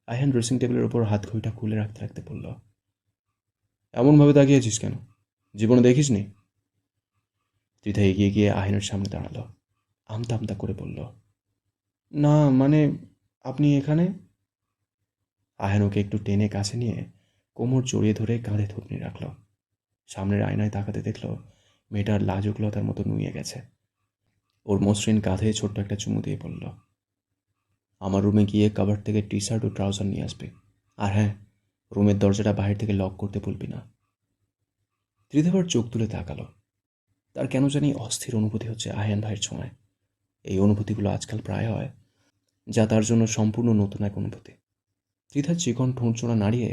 আয়ান ড্রেসিং টেবিলের ওপর হাত ঘড়িটা খুলে রাখতে রাখতে বলল, এমনভাবে তাকিয়েছিস কেন? জীবনে দেখিসনি? ত্রিধা এগিয়ে গিয়ে আহিনের সামনে দাঁড়ালো, আমতা আমতা করে বলল, না মানে আপনি এখানে? আয়ান ওকে একটু টেনে কাছে নিয়ে কোমর জড়িয়ে ধরে কাঁধে থুতনি রাখল। সামনের আয়নায় তাকাতে দেখল মেয়েটার লাজুকলতার মতো নুয়ে গেছে। ওর মসৃণ কাঁধে ছোট্ট একটা চুমু দিয়ে বলল, আমার রুমে গিয়ে কাভার থেকে টি শার্ট ও ট্রাউজার নিয়ে আসবে। আর হ্যাঁ, রুমের দরজাটা বাইরে থেকে লক করতে ভুলবি না। ত্রিধাবার চোখ তুলে তাকালো। তার কেন জানি অস্থির অনুভূতি হচ্ছে আয়ান ভাইয়ের ছোঁয়ায়। এই অনুভূতিগুলো আজকাল প্রায় হয়, যা তার জন্য সম্পূর্ণ নতুন এক অনুভূতি। ত্রিধার চিকন ঠোঁটচোড়া নাড়িয়ে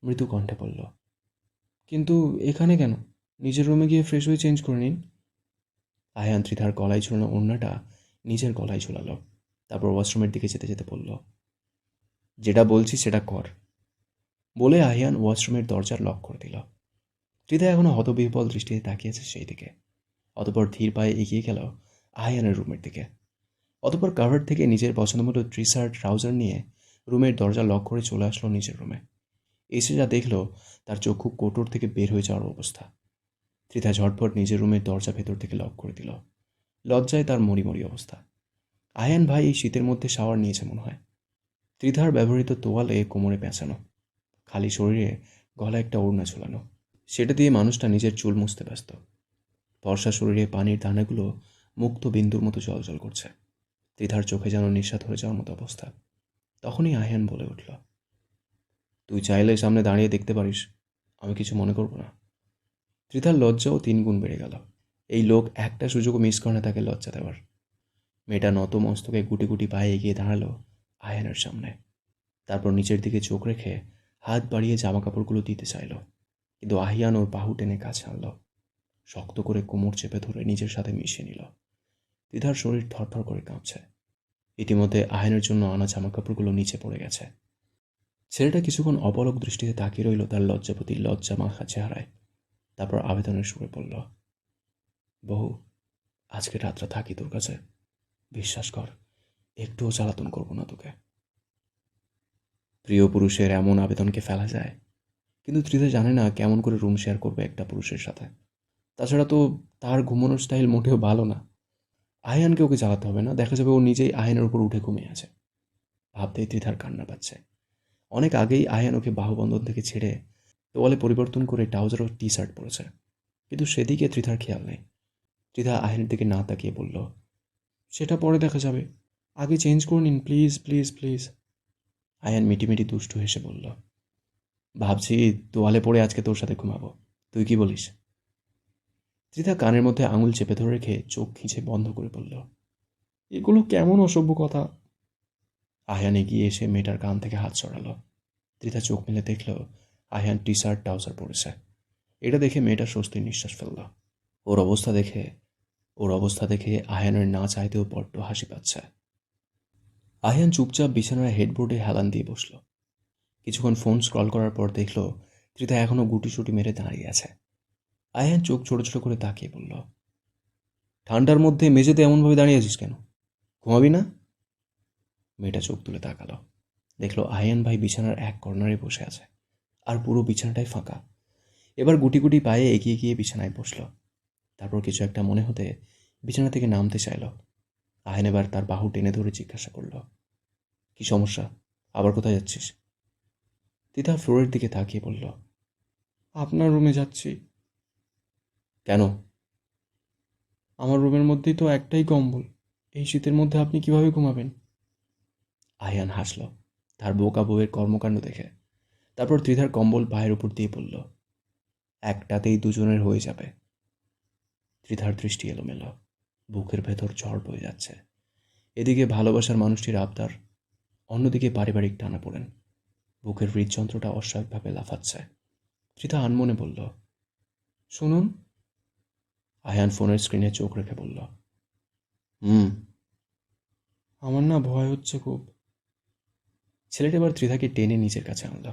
মৃদু কণ্ঠে বলল, কিন্তু এখানে কেন? নিজের রুমে গিয়ে ফ্রেশ হয়ে চেঞ্জ করে নিন। আয়ান ত্রিধার গলায় ঝুলানো ওড়নাটা নিজের গলায় ঝুলালো, তারপর ওয়াশরুমের দিকে যেতে যেতে বলল, যেটা বলছি সেটা কর। বলে আহিয়ান ওয়াশরুমের দরজার লক করে দিল। ত্রিধা এখনো হতবিহ্বল দৃষ্টিতে তাকিয়েছে সেই দিকে। অতপর ধীর পায়ে এগিয়ে গেল আহিয়ানের রুমের দিকে। অতপর কাভার থেকে নিজের পছন্দমতো টি শার্ট ট্রাউজার নিয়ে রুমের দরজা লক করে চলে আসলো নিজের রুমে। এসে যা দেখল তার চক্ষু কোটর থেকে বের হয়ে যাওয়ার অবস্থা। ত্রিধা ঝটপট নিজের রুমের দরজা ভেতর থেকে লক করে দিল। লজ্জায় তার মরি মরি অবস্থা। আয়ান ভাই এই শীতের মধ্যে শাওয়ার নিয়েছে মনে হয়। ত্রিধার ব্যবহৃত তোয়ালে কোমরে পেঁচানো, খালি শরীরে গলায় একটা ওড়না ঝোলানো। সেটা দিয়ে মানুষটা নিজের চুল মুছতে ব্যস্ত। ফর্সা শরীরে পানির দানাগুলো মুক্ত বিন্দুর মতো জলজল করছে। ত্রিধার চোখে যেন নিঃস্বাদ হয়ে যাওয়ার মতো অবস্থা। তখনই আয়ান বলে উঠল, তুই চাইলে সামনে দাঁড়িয়ে দেখতে পারিস, আমি কিছু মনে করব না। ত্রিধার লজ্জাও 3 গুণ বেড়ে গেল। এই লোক একটা সুযোগও মিস করে না তাকে লজ্জা দেওয়ার। মেয়েটা নত মস্তকে গুটি গুটি পায়ে এগিয়ে দাঁড়ালো আয়ানের সামনে। তারপর নিচের দিকে চোখ রেখে হাত বাড়িয়ে জামা কাপড়গুলো দিতে চাইল, কিন্তু আহিয়ান ওর বাহু টেনে কাছে আনল, শক্ত করে কোমর চেপে ধরে নিজের সাথে মিশিয়ে নিল। ত্রিধার শরীর থরথর করে কাঁপছে। ইতিমধ্যে আয়ানের জন্য আনা জামা কাপড়গুলো নিচে পড়ে গেছে। ছেলেটা কিছুক্ষণ অপলক দৃষ্টিতে তাকিয়ে রইল তার লজ্জাপতি লজ্জা মাখা চেহারায়। তারপর আবেদনের সুরে বলল, বহু, আজকে রাতটা থাকি তোর কাছে। বিশ্বাস কর, একটুও জ্বালাতন করবো না তোকে। প্রিয় পুরুষের এমন আবেদনকে ফেলা যায়, কিন্তু ত্রিধা জানে না কেমন করে রুম শেয়ার করবে একটা পুরুষের সাথে। তাছাড়া তো তার ঘুমানোর স্টাইল মোটেও ভালো না। আয়ানকে ওকে জ্বালাতে হবে না, দেখা যাবে ও নিজেই আয়ানের উপর উঠে ঘুমিয়ে আছে। ভাবতেই ত্রিধার কান্না পাচ্ছে। অনেক আগেই আয়ান ওকে বাহুবন্ধন থেকে ছেড়ে তোয়ালে পরিবর্তন করে ট্রাউজার ও টি শার্ট পরেছে, কিন্তু সেদিকে ত্রিধার খেয়াল নেই। ত্রিধা আয়ানের দিকে না তাকিয়ে বলল, সেটা পরে দেখা যাবে, আগে চেঞ্জ করে নিন প্লিজ প্লিজ প্লিজ। আয়ান মিটিমিটি দুষ্টু হেসে বলল, ভাবছি তোয়ালে পড়ে আজকে তোর সাথে ঘুমাবো, তুই কি বলিস? ত্রিধা কানের মধ্যে আঙুল চেপে ধরে রেখে চোখ খিঁচে বন্ধ করে বলল, এগুলো কেমন অসভ্য কথা। আয়ান এগিয়ে এসে মেয়েটার কান থেকে হাত সরালো। ত্রিধা চোখ মেলে দেখল আয়ান টি শার্ট ট্রাউজার পরেছে। এটা দেখে মেয়েটা স্বস্তির নিঃশ্বাস ফেলল। ওর অবস্থা দেখে আয়ানের না চাইতেও বড্ড হাসি পাচ্ছে। আয়ান চুপচাপ বিছানার হেডবোর্ডে হেলান দিয়ে বসল। কিছুক্ষণ ফোন স্ক্রল করার পর দেখল ত্রিধা এখনও গুটিসুটি মেরে দাঁড়িয়ে আছে। আয়ান চোখ ছোট ছোট করে তাকিয়ে বলল, ঠান্ডার মধ্যে মেঝেতে এমনভাবে দাঁড়িয়ে আছিস কেন? ঘুমাবি না? মেয়েটা চোখ তুলে তাকালো, দেখলো আয়ান ভাই বিছানার এক কর্নারে বসে আছে, আর পুরো বিছানাটাই ফাঁকা। এবার গুটি গুটি পায়ে এগিয়ে গিয়ে বিছানায় বসল। তারপর কিছু একটা মনে হতে বিছানা থেকে নামতে চাইল। আয়ান এবার তার বাহু টেনে ধরে জিজ্ঞাসা করল, কি সমস্যা, আবার কোথায় যাচ্ছিস? তিতা ফ্লোরের দিকে তাকিয়ে বলল, আপনার রুমে যাচ্ছি। কেন? আমার রুমের মধ্যেই তো একটাই কম্বল। এই শীতের মধ্যে আপনি কিভাবে ঘুমাবেন? আহিয়ান হাসল তার বোকা বউয়ের কর্মকাণ্ড দেখে। তারপর ত্রিধার কম্বল পায়ের উপর দিয়ে পড়ল। একটাতেই দুজনের হয়ে যাবে। ত্রিধার দৃষ্টি এলোমেলো, বুকের ভেতর ঝড় বয়ে যাচ্ছে। এদিকে ভালোবাসার মানুষটির আবদার, অন্যদিকে পারিবারিক টানাপোড়েন। বুকের হৃদযন্ত্রটা অস্বাভাবিকভাবে লাফাচ্ছে। ত্রিধা আনমনে বলল, শুনুন। আয়ান ফোনের স্ক্রিনে চোখ রেখে বলল, হুম। আমার না ভয় হচ্ছে খুব। ছেলেটা এবার ত্রিধাকে টেনে নিজের কাছে আনল।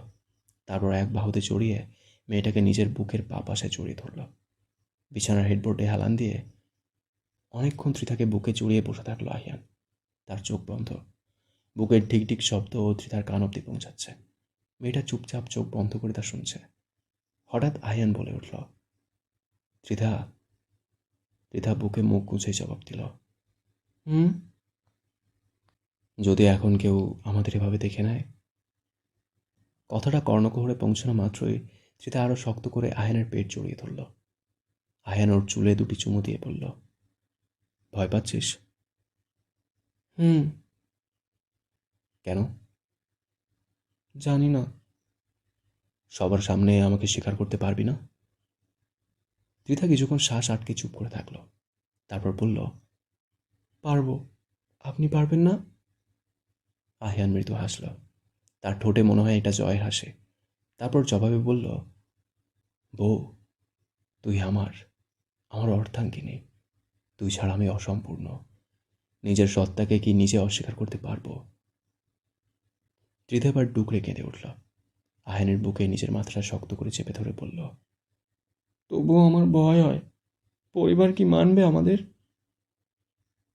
তারপর এক বাহুতে জড়িয়ে মেয়েটাকে নিজের বুকের পা পাশে জড়িয়ে ধরল। বিছানার হেডবোর্ডে হেলান দিয়ে অনেকক্ষণ ত্রিধাকে বুকে জড়িয়ে বসে থাকলো আহিয়ান। তার চোখ বন্ধ, বুকের ঢিকঢিক শব্দ ও ত্রিধার কান অব্দি পৌঁছাচ্ছে। মেয়েটা চুপচাপ চোখ বন্ধ করে তা শুনছে। হঠাৎ আহিয়ান বলে উঠল, ত্রিধা। ত্রিধা বুকে মুখ গুজে জবাব দিল, হুম। যদি এখন কেউ আমাদের এভাবে দেখে নেয়। কথাটা কর্ণকুহরে পৌঁছানো মাত্রই ত্রিধা আরো শক্ত করে আয়ানের পেট জড়িয়ে ধরল। আয়ান ওর চুলে দুটি চুমু দিয়ে বলল, ভয় পাচ্ছিস? হুম। কেন? জানি না। সবার সামনে আমাকে স্বীকার করতে পারবি না? ত্রিধা কিছুক্ষণ শ্বাস আটকে চুপ করে থাকলো। তারপর বলল, পারবো। আপনি পারবেন না? আহিয়ান মৃদু হাসল। তার ঠোঁটে মনে হয় এটা জয়ের হাসি। তারপর জবাবে বলল, বউ, তুই আমার, আমার অর্ধাঙ্গিনী। তুই ছাড়া আমি অসম্পূর্ণ। নিজের সত্তাকে কি নিজে অস্বীকার করতে পারবো? ত্রিধা এবার ডুকরে কেঁদে উঠল। আহানের বুকে নিজের মাথাটা শক্ত করে চেপে ধরে বলল, তবুও আমার ভয় হয়। পরিবার কি মানবে আমাদের?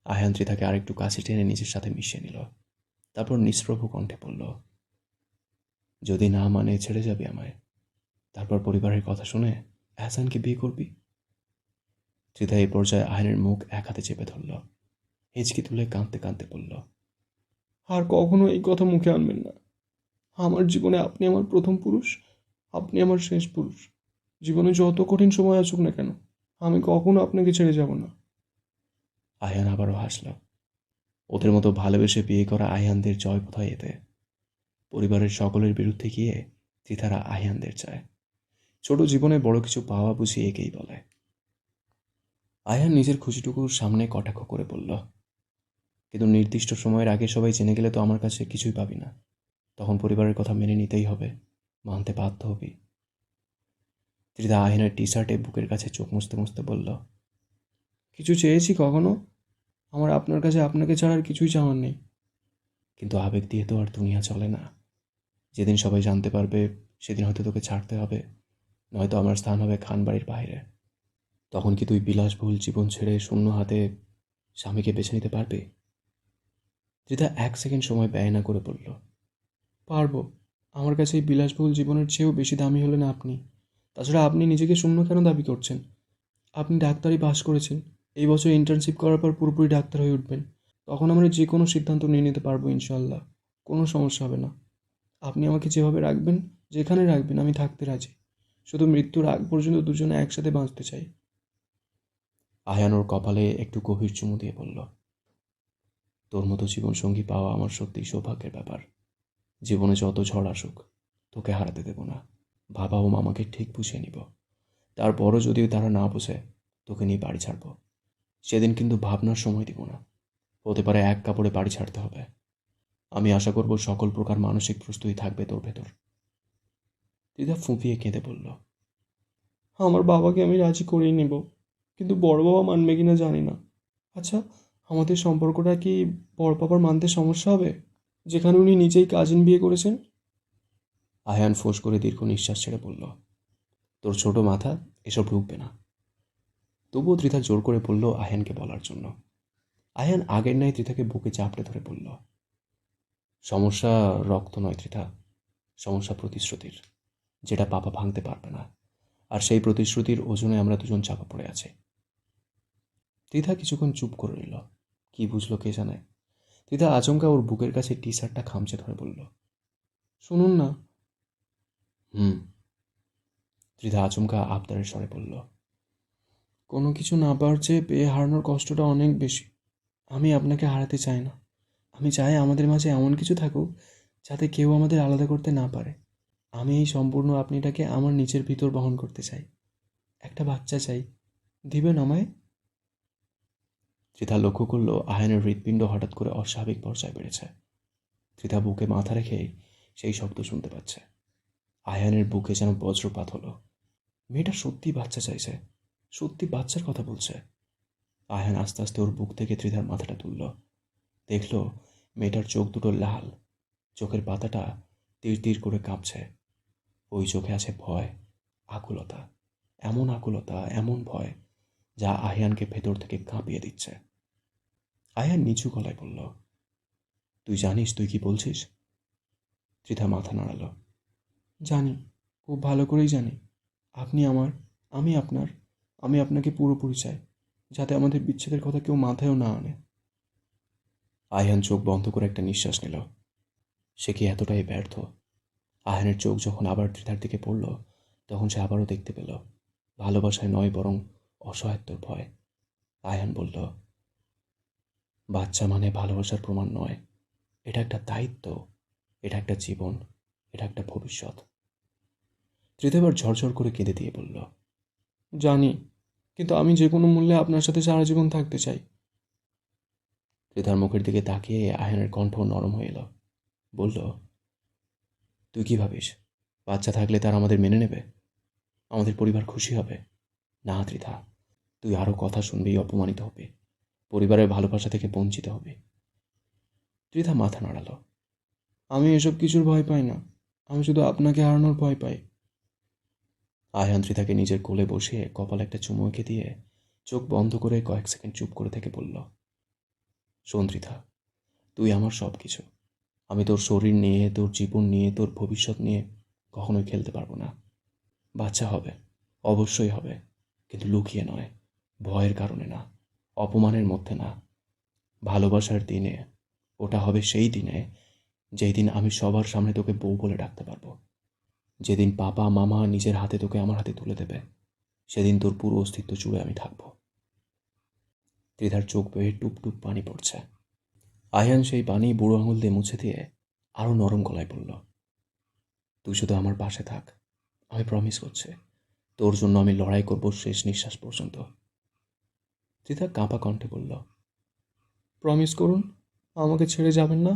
আহান ত্রিধাকে আরেকটু কাছে টেনে নিজের সাথে মিশিয়ে নিল। তারপর নিষ্প্রভ কণ্ঠে বলল, যদি না মানে ছেড়ে যাবি আমায়। তারপর পরিবারের কথা শুনে এহসানকে বিয়ে করবি। ত্রিধা এই পর্যায়ে আহানের মুখ এক হাতে চেপে ধরল। হিচকি তুলে কাঁদতে কাঁদতে বলল, আর কখনো এই কথা মুখে আনবেন না। আমার জীবনে আপনি আমার প্রথম পুরুষ। আপনি আমার শেষ পুরুষ। জীবনে যত কঠিন সময় আসুক না কেন, আমি কখনো আপনাকে ছেড়ে যাব না। আয়ান আবারও হাসল। ওদের মতো ভালোবেসে বিয়ে করা আয়ানদের জয় কোথায় এতে? পরিবারের সকলের বিরুদ্ধে গিয়ে ত্রিধারা আয়ানদের চায়। ছোট জীবনে বড় কিছু পাওয়া বুঝি একেই বলে। আয়ান নিজের খুশিটুকুর সামনে কটাক্ষ করে বলল, কিন্তু নির্দিষ্ট সময়ের আগে সবাই জেনে গেলে তো আমার কাছে কিছুই পাবি না। তখন পরিবারের কথা মেনে নিতেই হবে, মানতে বাধ্য হবি। ত্রিধা আহিনের টি শার্টে বুকের কাছে চোখ মুছতে মুছতে বলল, কিছু চেয়েছি কখনো? আমার আপনার কাছে আপনাকে ছাড়া আর কিছুই চাওয়ার নেই। কিন্তু আবেগ দিয়ে তো আর দুনিয়া চলে না। যেদিন সবাই জানতে পারবে সেদিন হয়তো তোকে ছাড়তে হবে, নয়তো আমার স্থান হবে খানবাড়ির বাইরে। তখন কি তুই বিলাসবহুল জীবন ছেড়ে শূন্য হাতে স্বামীকে বেছে নিতে পারবি? ত্রিধা এক সেকেন্ড সময় ব্যয় না করে বলল, পারবো। আমার কাছে এই বিলাসবহুল জীবনের চেয়েও বেশি দামি হলেন আপনি। তাছাড়া আপনি নিজেকে শূন্য কেন দাবি করছেন? আপনি ডাক্তারি পাস করেছেন। এই বছর ইন্টার্নশিপ করার পর পুরোপুরি ডাক্তার হয়ে উঠবেন। তখন আমরা যে কোনো সিদ্ধান্ত নিয়ে নিতে পারবো ইনশাল্লাহ। কোনো সমস্যা হবে না। আপনি আমাকে যেভাবে রাখবেন, যেখানে রাখবেন, আমি থাকতে রাজি। শুধু মৃত্যুর আগ পর্যন্ত দুজনে একসাথে বাঁচতে চাই। আয়ান ওর কপালে একটু গভীর চুমু দিয়ে বলল, তোর মতো জীবনসঙ্গী পাওয়া আমার সত্যিই সৌভাগ্যের ব্যাপার। জীবনে যত ঝড় আসুক তোকে হারাতে দেব না। বাবা ও মামাকে ঠিক বুঝিয়ে নিব। তারপরও যদি তারা না বোঝে তোকে নিয়ে বাড়ি ছাড়ব। সেদিন কিন্তু ভাবনার সময় দিব না। হতে পারে এক কাপড়ে বাড়ি ছাড়তে হবে। আমি আশা করব সকল প্রকার মানসিক প্রস্তুতি থাকবে তোর ভেতর। দিদা ফুঁপিয়ে কেঁদে বলল, আমার বাবাকে আমি রাজি করেই নেব, কিন্তু বড় বাবা মানবে কিনা জানি না। আচ্ছা, আমাদের সম্পর্কটা কি বড় বাবার মানতে সমস্যা হবে, যেখানে উনি নিজেই কাজিন বিয়ে করেছেন? আয়ান ফোঁস করে দীর্ঘ নিঃশ্বাস ছেড়ে বলল, তোর ছোট মাথা এসব ঢুকবে না। তবুও ত্রিধা জোর করে বলল আয়ানকে বলার জন্য। আয়ান আগের ন্যায় ত্রিধাকে বুকে চাপড়ে ধরে বলল, সমস্যা রক্ত নয় ত্রিধা, সমস্যা প্রতিশ্রুতির, যেটা পাপা ভাঙতে পারবে না। আর সেই প্রতিশ্রুতির ওজনে আমরা দুজন চাপা পড়ে আছি। ত্রিধা কিছুক্ষণ চুপ করে রইল। কি বুঝলো কে জানে। ত্রিধা আচমকা ওর বুকের কাছে টি শার্টটা খামচে ধরে বলল, শুনুন না। হুম। ত্রিধা আচমকা আবদারের স্বরে বলল, কোনো কিছু না পাওয়ার চেয়ে পেয়ে হারানোর কষ্টটা অনেক বেশি। আমি আপনাকে হারাতে চাই না। আমি চাই আমাদের মাঝে এমন কিছু থাকুক যাতে কেউ আমাদের আলাদা করতে না পারে। আমি এই সম্পূর্ণ আপনিটাকে আমার নিচের ভিতর বহন করতে চাই। একটা বাচ্চা চাই। দিবেন আমায়? ত্রিধা লক্ষ্য করল আহানের হৃৎপিণ্ড হঠাৎ করে অস্বাভাবিক পর্যায়ে বেড়েছে। ত্রিধা বুকে মাথা রেখে সেই শব্দ শুনতে পাচ্ছে। আয়ানের বুকে যেন বজ্রপাত হলো। মেয়েটা সত্যি বাচ্চা চাইছে, সত্যি বাচ্চার কথা বলছে। আয়ান আস্তে আস্তে ওর বুক থেকে ত্রিধার মাথাটা তুলল। দেখল মেয়েটার চোখ দুটো লাল, চোখের পাতাটা তীর তীর করে কাঁপছে। ওই চোখে আছে ভয়, আকুলতা, এমন আকুলতা, এমন ভয় যা আয়ানকে ভেতর থেকে কাঁপিয়ে দিচ্ছে। আয়ান নিচু গলায় বলল, তুই জানিস তুই কি বলছিস? ত্রিধা মাথা নাড়ালো। জানি, খুব ভালো করেই জানি। আপনি আমার, আমি আপনার। আমি আপনাকে পুরোপুরি চাই, যাতে আমাদের বিচ্ছেদের কথা কেউ মাথায়ও না আনে। আয়ান চোখ বন্ধ করে একটা নিঃশ্বাস নিল। সে কি এতটাই ব্যর্থ? আহানের চোখ যখন আবার ত্রিধার দিকে পড়ল, তখন সে আবারও দেখতে পেল ভালোবাসায় নয় বরং অসহায়ত্বর ভয়। আয়ান বলল, বাচ্চা মানে ভালোবাসার প্রমাণ নয়, এটা একটা দায়িত্ব, এটা একটা জীবন, এটা একটা ভবিষ্যৎ। ত্রিধা এবার ঝরঝর করে কেঁদে দিয়ে বলল, জানি, কিন্তু আমি যে কোনো মূল্যে আপনার সাথে সারা জীবন থাকতে চাই। ত্রিধার মুখের দিকে তাকিয়ে আয়ানের কণ্ঠ নরম হয়ে এলো। বলল, তুই কি ভাবিস বাচ্চা থাকলে তার আমাদের মেনে নেবে? আমাদের পরিবার খুশি হবে? না ত্রিধা, তুই আরও কথা শুনবি, অপমানিত হবে, পরিবারের ভালোবাসা থেকে বঞ্চিত হবে। ত্রিধা মাথা নাড়াল। আমি এসব কিছুর ভয় পাই না। আমি শুধু আপনাকে হারানোর ভয় পাই। আয়ান ত্রিধাকে নিজের কোলে বসিয়ে কপালে একটা চুমু এঁকে দিয়ে চোখ বন্ধ করে কয়েক সেকেন্ড চুপ করে থেকে বলল, শোন ত্রিধা, তুই আমার সব কিছু। আমি তোর শরীর নিয়ে, তোর জীবন নিয়ে, তোর ভবিষ্যৎ নিয়ে কখনোই খেলতে পারবো না। বাচ্চা হবে, অবশ্যই হবে, কিন্তু লুকিয়ে নয়, ভয়ের কারণে না, অপমানের মধ্যে না। ভালোবাসার দিনে, ওটা হবে সেই দিনে যেই দিন আমি সবার সামনে তোকে বউ বলে ডাকতে পারবো। যেদিন পাপা মামা নিজের হাতে তোকে আমার হাতে তুলে দেবে, সেদিন তোর পুরো অস্তিত্ব জুড়ে আমি থাকবো। ত্রিধার চোখ বেয়ে টুপ টুপ পানি পড়ছে। আয়ান সেই পানি বুড়ো আঙুল দিয়ে মুছে দিয়ে আরও নরম গলায় বলল, তুই শুধু আমার পাশে থাক, আমি প্রমিস করছি, তোর জন্য আমি লড়াই করব শেষ নিঃশ্বাস পর্যন্ত। ত্রিধা কাঁপা কণ্ঠে বলল, প্রমিস করুন, আমাকে ছেড়ে যাবেন না।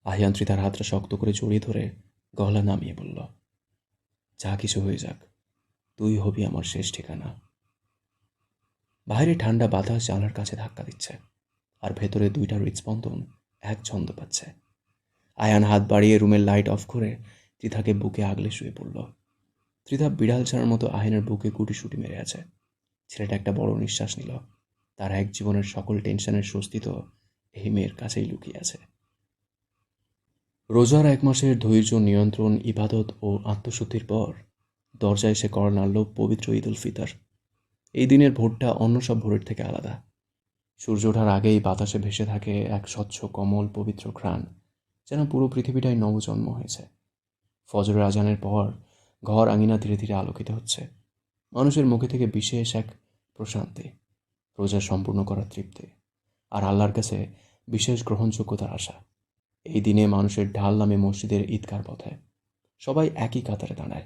আহিয়ান ত্রিধার হাতটা শক্ত করে জড়িয়ে ধরে গলা নামিয়ে বলল, যা কিছু হয়ে যাক, তুই হবি আমার শেষ ঠিকানা। বাইরে ঠান্ডা বাতাস জানলার কাছে ধাক্কা দিচ্ছে, আর ভেতরে দুইটা হৃৎস্পন্দন এক ছন্দ পাচ্ছে। আয়ান হাত বাড়িয়ে রুমের লাইট অফ করে ত্রিধাকে বুকে আগলে শুয়ে পড়ল। ত্রিধা বিড়াল ছাড়ার মতো আয়নের বুকে গুটিসুটি মেরে আছে। ছেলেটা একটা বড় নিঃশ্বাস নিল। তার এক জীবনের সকল টেনশনের স্বস্তি তো এই মেয়ের কাছেই লুকিয়ে আছে। রোজার 1 মাসের ধৈর্য, নিয়ন্ত্রণ, ইবাদত ও আত্মশুদ্ধির পর দরজায় এসে কড়া নাড়ল পবিত্র ঈদ উল ফিতর। এই দিনের ভোরটা অন্য সব ভোরের থেকে আলাদা। সূর্য ওঠার আগেই বাতাসে ভেসে থাকে এক স্বচ্ছ কমল পবিত্র ঘ্রাণ, যেন পুরো পৃথিবীটাই নবজন্ম হয়েছে। ফজরের আজানের পর ঘর আঙিনা ধীরে ধীরে আলোকিত হচ্ছে। মানুষের মুখে থেকে বিশেষ এক প্রশান্তি, রোজা সম্পূর্ণ করার তৃপ্তি, আর আল্লাহর কাছে বিশেষ গ্রহণযোগ্যতার আশা। এই দিনে মানুষের ঢাল নামে মসজিদের ঈদগার পথে সবাই একই কাতারে দাঁড়ায়।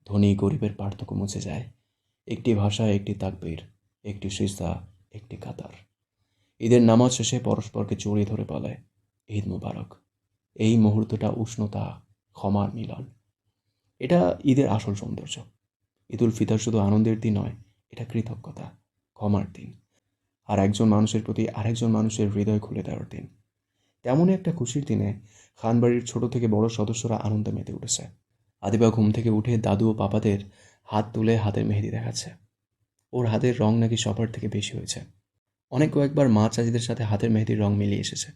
ধনী গরিবের পার্থক্য মুছে যায়। একটি ভাষা, একটি তাকবীর, একটি সিজদা, একটি কাতার। ঈদের নামাজ শেষে পরস্পরকে জড়িয়ে ধরে বলে, ঈদ মুবারক। এই মুহূর্তটা উষ্ণতা, ক্ষমার মিলন। এটা ঈদের আসল সৌন্দর্য। ঈদ উল ফিতর শুধু আনন্দের দিন নয়, এটা কৃতজ্ঞতা, ক্ষমার দিন, আর একজন মানুষের প্রতি আরেকজন মানুষের হৃদয় খুলে দেওয়ার দিন। তেমনই একটা খুশির দিনে খানবাড়ির ছোট থেকে বড় সদস্যরা আনন্দে মেতে উঠেছে। আদিবা ঘুম থেকে উঠে দাদু ও পাপাদের হাত তুলে হাতের মেহেদি দেখাচ্ছে। ওর হাতের রং নাকি সবার থেকে বেশি হয়েছে। কয়েকবার মা চাচিদের সাথে হাতের মেহেদির রং মিলিয়ে এসেছে।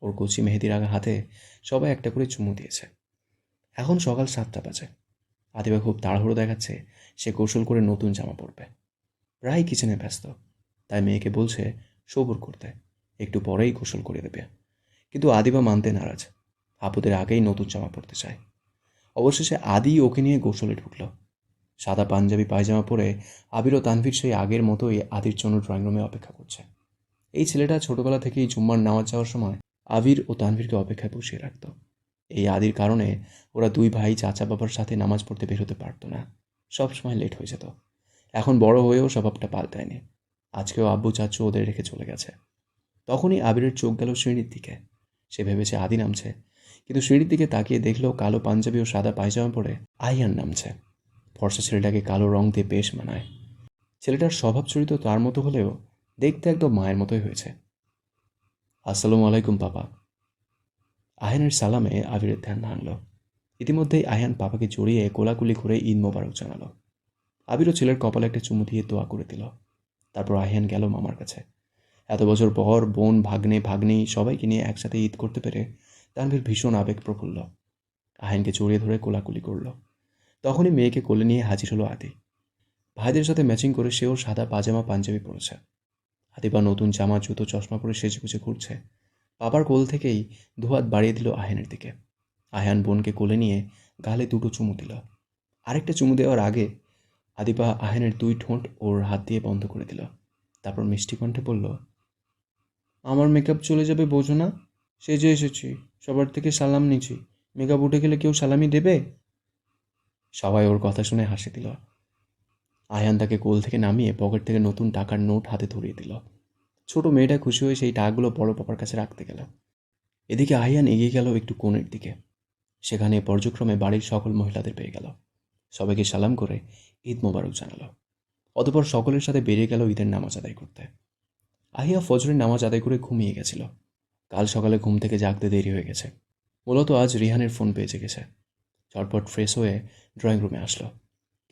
ওর কচি মেহেদির আগা হাতে সবাই একটা করে চুমু দিয়েছে। এখন সকাল 7টা বাজে। আদিবা খুব তাড়াহুড়ো দেখাচ্ছে সে কৌশল করে নতুন জামা পরবে। প্রায় কিচেনে ব্যস্ত, তাই মেয়েকে বলছে সবুর করতে, একটু পরেই গোসল করে দেবে। কিন্তু আদিবা মানতে নারাজ। আপুদের আগেই নতুন জামা পরতে চায়। অবশেষে আদি ওকে নিয়ে গোসলে ঢুকলো। সাদা পাঞ্জাবি পায়জামা পরে আবির ও তানভীর সেই আগের মতোই আদির জন্য ড্রয়িং রুমে অপেক্ষা করছে। এই ছেলেটা ছোটবেলা থেকেই জুম্মার নামাজ যাওয়ার সময় আবির ও তানভীরকে অপেক্ষায় বসিয়ে রাখত। এই আদির কারণে ওরা দুই ভাই চাচা বাবার সাথে নামাজ পড়তে বের হতে পারতো না, সব সময় লেট হয়ে যেত। এখন বড় হয়েও স্বভাবটা পাল্টায়নি। আজকেও আব্বু চাচু ওদের রেখে চলে গেছে। তখনই আবিরের চোখ গেল সিঁড়ির দিকে। সে ভেবেছে আদি নামছে, কিন্তু সিঁড়ির দিকে তাকিয়ে দেখলো কালো পাঞ্জাবি ও সাদা পায়জামা পরে আইয়ান নামছে। ফর্সা ছেলেটাকে কালো রং দিয়ে বেশ মানায়। ছেলেটার স্বভাব চরিত্র তার মতো হলেও দেখতে একদম মায়ের মতোই হয়েছে। আসসালামু আলাইকুম পাপা। আহানের সালামে আবিরের ধ্যান ভাঙল। ইতিমধ্যেই আহান পাপাকে জড়িয়ে কোলাকুলি করে ঈদ মোবারক জানালো। আবিরও ছেলের কপালে একটা চুমু দিয়ে দোয়া করে দিল। তারপর আহান গেল মামার কাছে। এত বছর পর বোন ভাগ্নে ভাগ্নি সবাইকে নিয়ে একসাথে ঈদ করতে পেরে তানভীর ভীষণ আবেগ প্রফুল্ল। আহানকে জড়িয়ে ধরে কোলাকুলি করল। তখনই মেয়েকে কোলে নিয়ে হাজির হলো আদি। ভাইদের সাথে ম্যাচিং করে সেও সাদা পাজামা পাঞ্জাবি পরেছে। আদিবা নতুন জামা জুতো চশমা পরে সেজেগুজে ঘুরছে। বাবার কোল থেকেই দুহাত বাড়িয়ে দিল আহানের দিকে। আহান বোনকে কোলে নিয়ে গালে দুটো চুমু দিল। আরেকটা চুমু দেওয়ার আগে আদিবা আহানের দুই ঠোঁট ওর হাত দিয়ে বন্ধ করে দিল। তারপর মিষ্টি কণ্ঠে বলল, আমার মেকআপ চলে যাবে বোঝো না? সেজে এসেছি, সবার থেকে সালাম নিচ্ছি। মেকআপ উঠে গেলে কেউ সালামি দেবে? সবাই ওর কথা শুনে হাসি দিল। আয়ান তাকে কোল থেকে নামিয়ে পকেট থেকে নতুন টাকার নোট হাতে ধরিয়ে দিল। ছোট মেয়েটা খুশি হয়ে সেই টাকাগুলো বড় পাপার কাছে রাখতে গেল। এদিকে আয়ান এগিয়ে গেল একটু কোণের দিকে। সেখানে পর্যক্রমে বাড়ির সকল মহিলাদের পেয়ে গেল। সবাইকে সালাম করে ঈদ মোবারক জানালো। অতঃপর সকলের সাথে বেরিয়ে গেল ঈদের নামাজ আদায় করতে। আহিয়া ফজরের নামাজ আদায় করে ঘুমিয়ে গেছিল। কাল সকালে ঘুম থেকে জাগতে দেরি হয়ে গেছে। মূলত আজ রিহানের ফোন পেয়ে জেগেছে। চটপট ফ্রেশ হয়ে ড্রয়িং রুমে আসলো,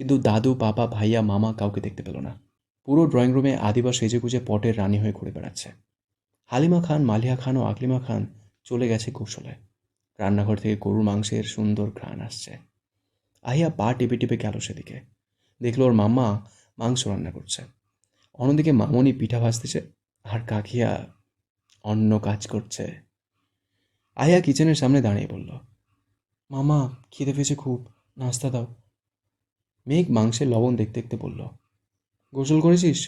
কিন্তু দাদু পাপা ভাইয়া মামা কাউকে দেখতে পেল না। পুরো ড্রয়িং রুমে আদিবা সেজেগুজে পটের রানী হয়ে ঘুরে বেড়াচ্ছে। হালিমা খান, মালিহা খান ও আকলিমা খান চলে গেছে গোসলে। রান্নাঘর থেকে গরুর মাংসের সুন্দর ঘ্রাণ আসছে। আহিয়া পা টিপে টিপে গেল সেদিকে। দেখলো ওর মাম্মা মাংস রান্না করছে। অন্যদিকে মামনি পিঠা ভাজতেছে আর কাকিয়া অন্য কাজ করছে। আহিয়া কিচেনের সামনে দাঁড়িয়ে বলল, মামা, খিদে পেয়েছে খুব, নাস্তা দাও। মেঘ মাংসের লবণ দেখতে দেখতে বলল, গোসল করেছিস?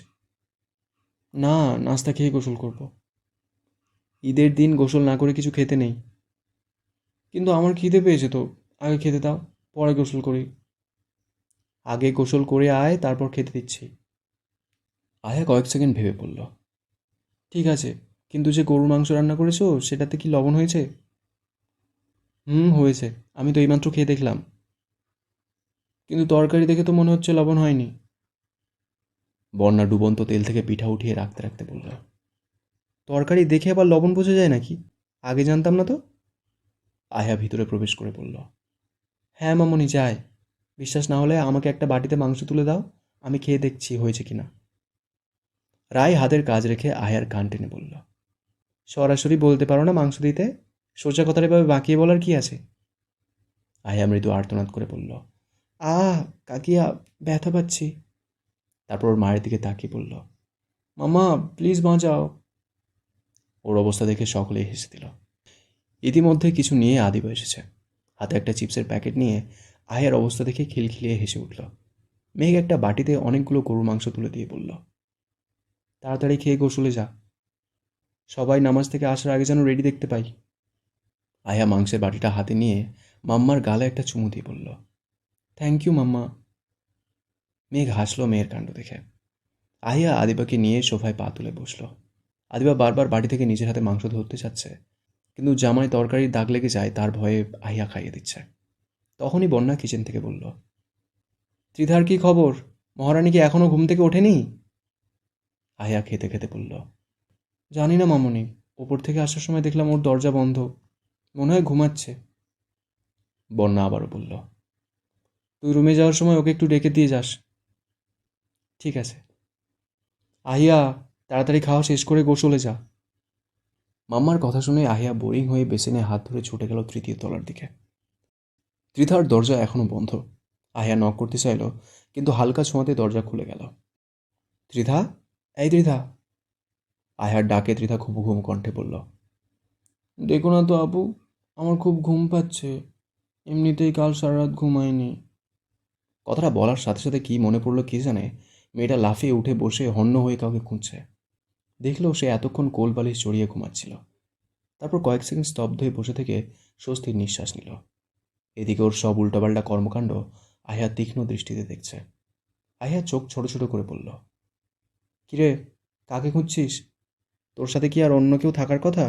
না, নাস্তা খেয়ে গোসল করব। ঈদের দিন গোসল না করে কিছু খেতে নেই। কিন্তু আমার খিদে পেয়েছে তো, আগে খেতে দাও, পরে গোসল করি। আগে গোসল করে আয়, তারপর খেতে দিচ্ছি। আয়া কয়েক সেকেন্ড ভেবে বলল, ঠিক আছে, কিন্তু যে গরুর মাংস রান্না করেছো সেটাতে কি লবণ হয়েছে? হয়েছে, আমি তো এইমাত্র খেয়ে দেখলাম। কিন্তু তরকারি দেখে তো মনে হচ্ছে লবণ হয়নি। বন্যা ডুবন্ত তেল থেকে পিঠা উঠিয়ে রাখতে রাখতে বলল, তরকারি দেখে আবার লবণ বোঝা যায় নাকি? আগে জানতাম না তো। আয়া ভিতরে প্রবেশ করে বলল, হ্যাঁ মামনি, যায়। বিশ্বাস না হলে আমাকে একটা বাটিতে মাংস তুলে দাও, আমি খেয়ে দেখছি হয়েছে কিনা। রায় হাতের কাজ রেখে আয়ার কান টেনে বলল, সরাসরি বলতে পারো না মাংস দিতে? সোজা কথাটা এভাবে বাঁকিয়ে বলার কি আছে? আয়া মৃদু আর্তনাদ করে বলল। কাকিয়া, ব্যথা পাচ্ছি। তারপর ওর মায়ের দিকে তাকিয়ে বলল, মামা প্লিজ বাঁচাও। ওর অবস্থা দেখে সকলেই হেসে দিল। ইতিমধ্যে কিছু নিয়ে আদিবা এসেছে। হাতে একটা চিপসের প্যাকেট নিয়ে আয়ার অবস্থা দেখে খিলখিলিয়ে হেসে উঠল। মেঘ একটা বাটিতে অনেকগুলো গরুর মাংস তুলে দিয়ে বলল, তাড়াতাড়ি খেয়ে গোসলে যা, সবাই নামাজ থেকে আসার আগে যেন রেডি দেখতে পাই। আয়া মাংসের বাটিটা হাতে নিয়ে মাম্মার গালে একটা চুমু দিয়ে বলল, থ্যাংক ইউ মাম্মা। মেঘ হাসলো মেয়ের কাণ্ড দেখে। আহিয়া আদিবাকে নিয়ে সোফায় পা তুলে বসল। আদিবা বারবার বাড়ি থেকে নিজের হাতে মাংস ধরতে চাচ্ছে, কিন্তু জামায় তরকারির দাগ লেগে যায় তার ভয়ে আহিয়া খাইয়ে দিচ্ছে। তখনই বন্যা কিচেন থেকে বলল, ত্রিধার কি খবর? মহারানী কি এখনও ঘুম থেকে ওঠেনি? আহিয়া খেতে খেতে বলল, জানি না মামনি, ওপর থেকে আসার সময় দেখলাম ওর দরজা বন্ধ, মনে হয় ঘুমাচ্ছে। বন্যা আবারও বলল, তুই রুমে যাওয়ার সময় ওকে একটু ডেকে দিয়ে যাস। ঠিক আছে। আহিয়া, তাড়াতাড়ি খাওয়া শেষ করে গোসলে যা। মাম্মার কথা শুনে আহিয়া বোরিং হয়ে বেসিনে হাত ধরে ছুটে গেল তৃতীয় তলার দিকে। ত্রিধার দরজা এখনো বন্ধ। আহিয়া নক করতে চাইল, কিন্তু হালকা ছোঁয়াতে দরজা খুলে গেল। ত্রিধা, এই ত্রিধা। আহিয়ার ডাকে ত্রিধা ঘুমু ঘুমু কণ্ঠে বলল, দেখো না তো আপু, আমার খুব ঘুম পাচ্ছে, এমনিতেই কাল সারা রাত ঘুমাইনি। কথাটা বলার সাথে সাথে কী মনে পড়লো কে জানে, মেয়েটা লাফিয়ে উঠে বসে হন্য হয়ে কাউকে খুঁজছে। দেখলো সে এতক্ষণ কোল বালিশ জড়িয়ে ঘুমাচ্ছিল। তারপর কয়েক সেকেন্ড স্তব্ধ হয়ে বসে থেকে স্বস্তির নিঃশ্বাস নিল। এদিকে ওর সব উল্টোপাল্টা কর্মকাণ্ড আহিয়া তীক্ষ্ণ দৃষ্টিতে দেখছে। আহিয়া চোখ ছোট ছোট করে বলল, কিরে, কাকে খুঁজছিস? তোর সাথে কি আর অন্য কেউ থাকার কথা,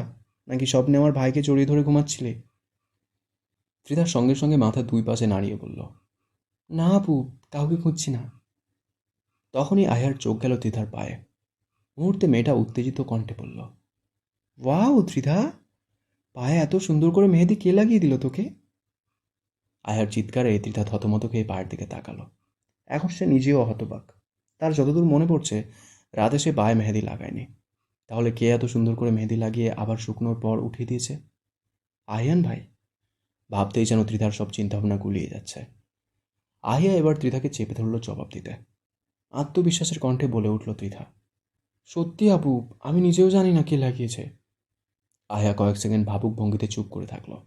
নাকি স্বপ্নে আমার ভাইকে জড়িয়ে ধরে ঘুমাচ্ছিলি? ত্রিধার সঙ্গে সঙ্গে মাথা দুই পাশে নাড়িয়ে বলল, না আপু, কাউকে খুঁজছি না। তখনই আহিয়ার চোখ গেল ত্রিধার পায়ে। মুহূর্তে মেয়েটা উত্তেজিত কণ্ঠে বলল, ওয়াও ত্রিধা, পায়ে এত সুন্দর করে মেহেদি কে লাগিয়ে দিল তোকে? আয়ার চিৎকারে ত্রিধা থতমত খেয়ে পায়ের দিকে তাকালো। এখন সে নিজেও হতবাক। তার যতদূর মনে পড়ছে, রাতে সে পায়ে মেহেদি লাগায়নি। তাহলে কে এত সুন্দর করে মেহেদি লাগিয়ে আবার শুকনোর পর উঠিয়ে দিয়েছে? আহিয়ান ভাই? ভাবতেই যেন ত্রিধার সব চিন্তাভাবনা গুলিয়ে যাচ্ছে। আহিয়া এবার ত্রিধাকে চেপে ধরল জবাব দিতে। আত্মবিশ্বাসের কণ্ঠে বলে উঠল ত্রিধা, সত্যি আপু, আমি নিজেও জানি না কে লাগিয়েছে। আহিয়া কয়েক সেকেন্ড ভাবুক ভঙ্গিতে চুপ করে থাকলো।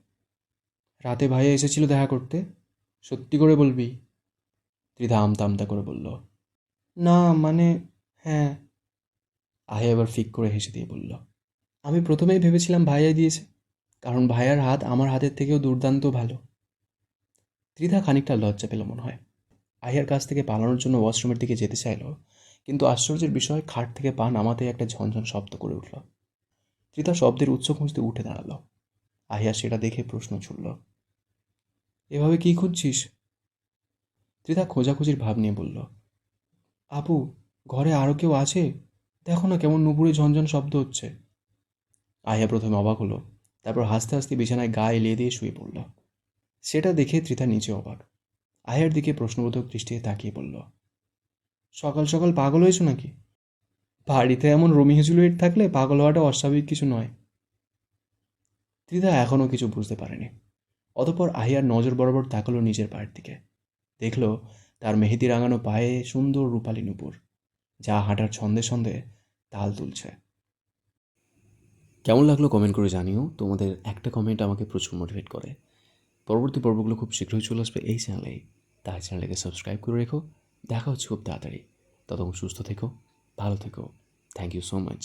রাতে ভাইয়া এসেছিল দেখা করতে? সত্যি করে বলবি? ত্রিধা আমতা আমতা করে বলল, না মানে, হ্যাঁ। আহিয়া এবার ফিক করে হেসে দিয়ে বলল, আমি প্রথমেই ভেবেছিলাম ভাইয়াই দিয়েছে, কারণ ভাইয়ার হাত আমার হাতের থেকেও দুর্দান্ত ভালো। ত্রিধা খানিকটা লজ্জা পেল মনে হয়। আহিয়ার কাছ থেকে পালানোর জন্য ওয়াশরুমের দিকে যেতে চাইল, কিন্তু আশ্চর্যের বিষয়, খাট থেকে পা নামাতেই একটা ঝনঝন শব্দ করে উঠল। ত্রিধা শব্দের উৎস খুঁজতে উঠে দাঁড়ালো। আহিয়া সেটা দেখে প্রশ্ন ছুড়ল, এভাবে কি খুঁজছিস? ত্রিধা খোঁজাখুঁজির ভাব নিয়ে বলল, আপু, ঘরে আরও কেউ আছে? দেখো না কেমন নুপুরে ঝনঝন শব্দ হচ্ছে। আহিয়া প্রথমে অবাক হলো, তারপর হাসতে হাসতে বিছানায় গা এলিয়ে দিয়ে শুয়ে পড়ল। সেটা দেখে ত্রিধা নিচে অবাক। আহিয়ার দিকে প্রশ্নবোধক দৃষ্টিতে তাকিয়ে বলল, সকাল সকাল পাগল হয়েছো নাকি? বাড়িতে এমন রোমিও জুলিয়েট থাকলে পাগল হওয়াটা অস্বাভাবিক কিছু নয়। ত্রিধা এখনও কিছু বুঝতে পারেনি। অতঃপর আহিয়ার নজর বরাবর তাকালো নিজের পায়ের দিকে। দেখল তার মেহেদি রাঙানো পায়ে সুন্দর রূপালী নুপুর, যা হাঁটার ছন্দে ছন্দে তাল তুলছে। কেমন লাগলো কমেন্ট করে জানিও। তোমাদের একটা কমেন্ট আমাকে প্রচুর মোটিভেট করে। পরবর্তী পর্বগুলো খুব শীঘ্রই চলে আসবে এই চ্যানেলেই, তাই চ্যানেলটাকে সাবস্ক্রাইব করে রেখো। দেখা হচ্ছে খুব তাড়াতাড়ি। ততক্ষণ সুস্থ থেকো, ভালো থেকো। Thank you so much.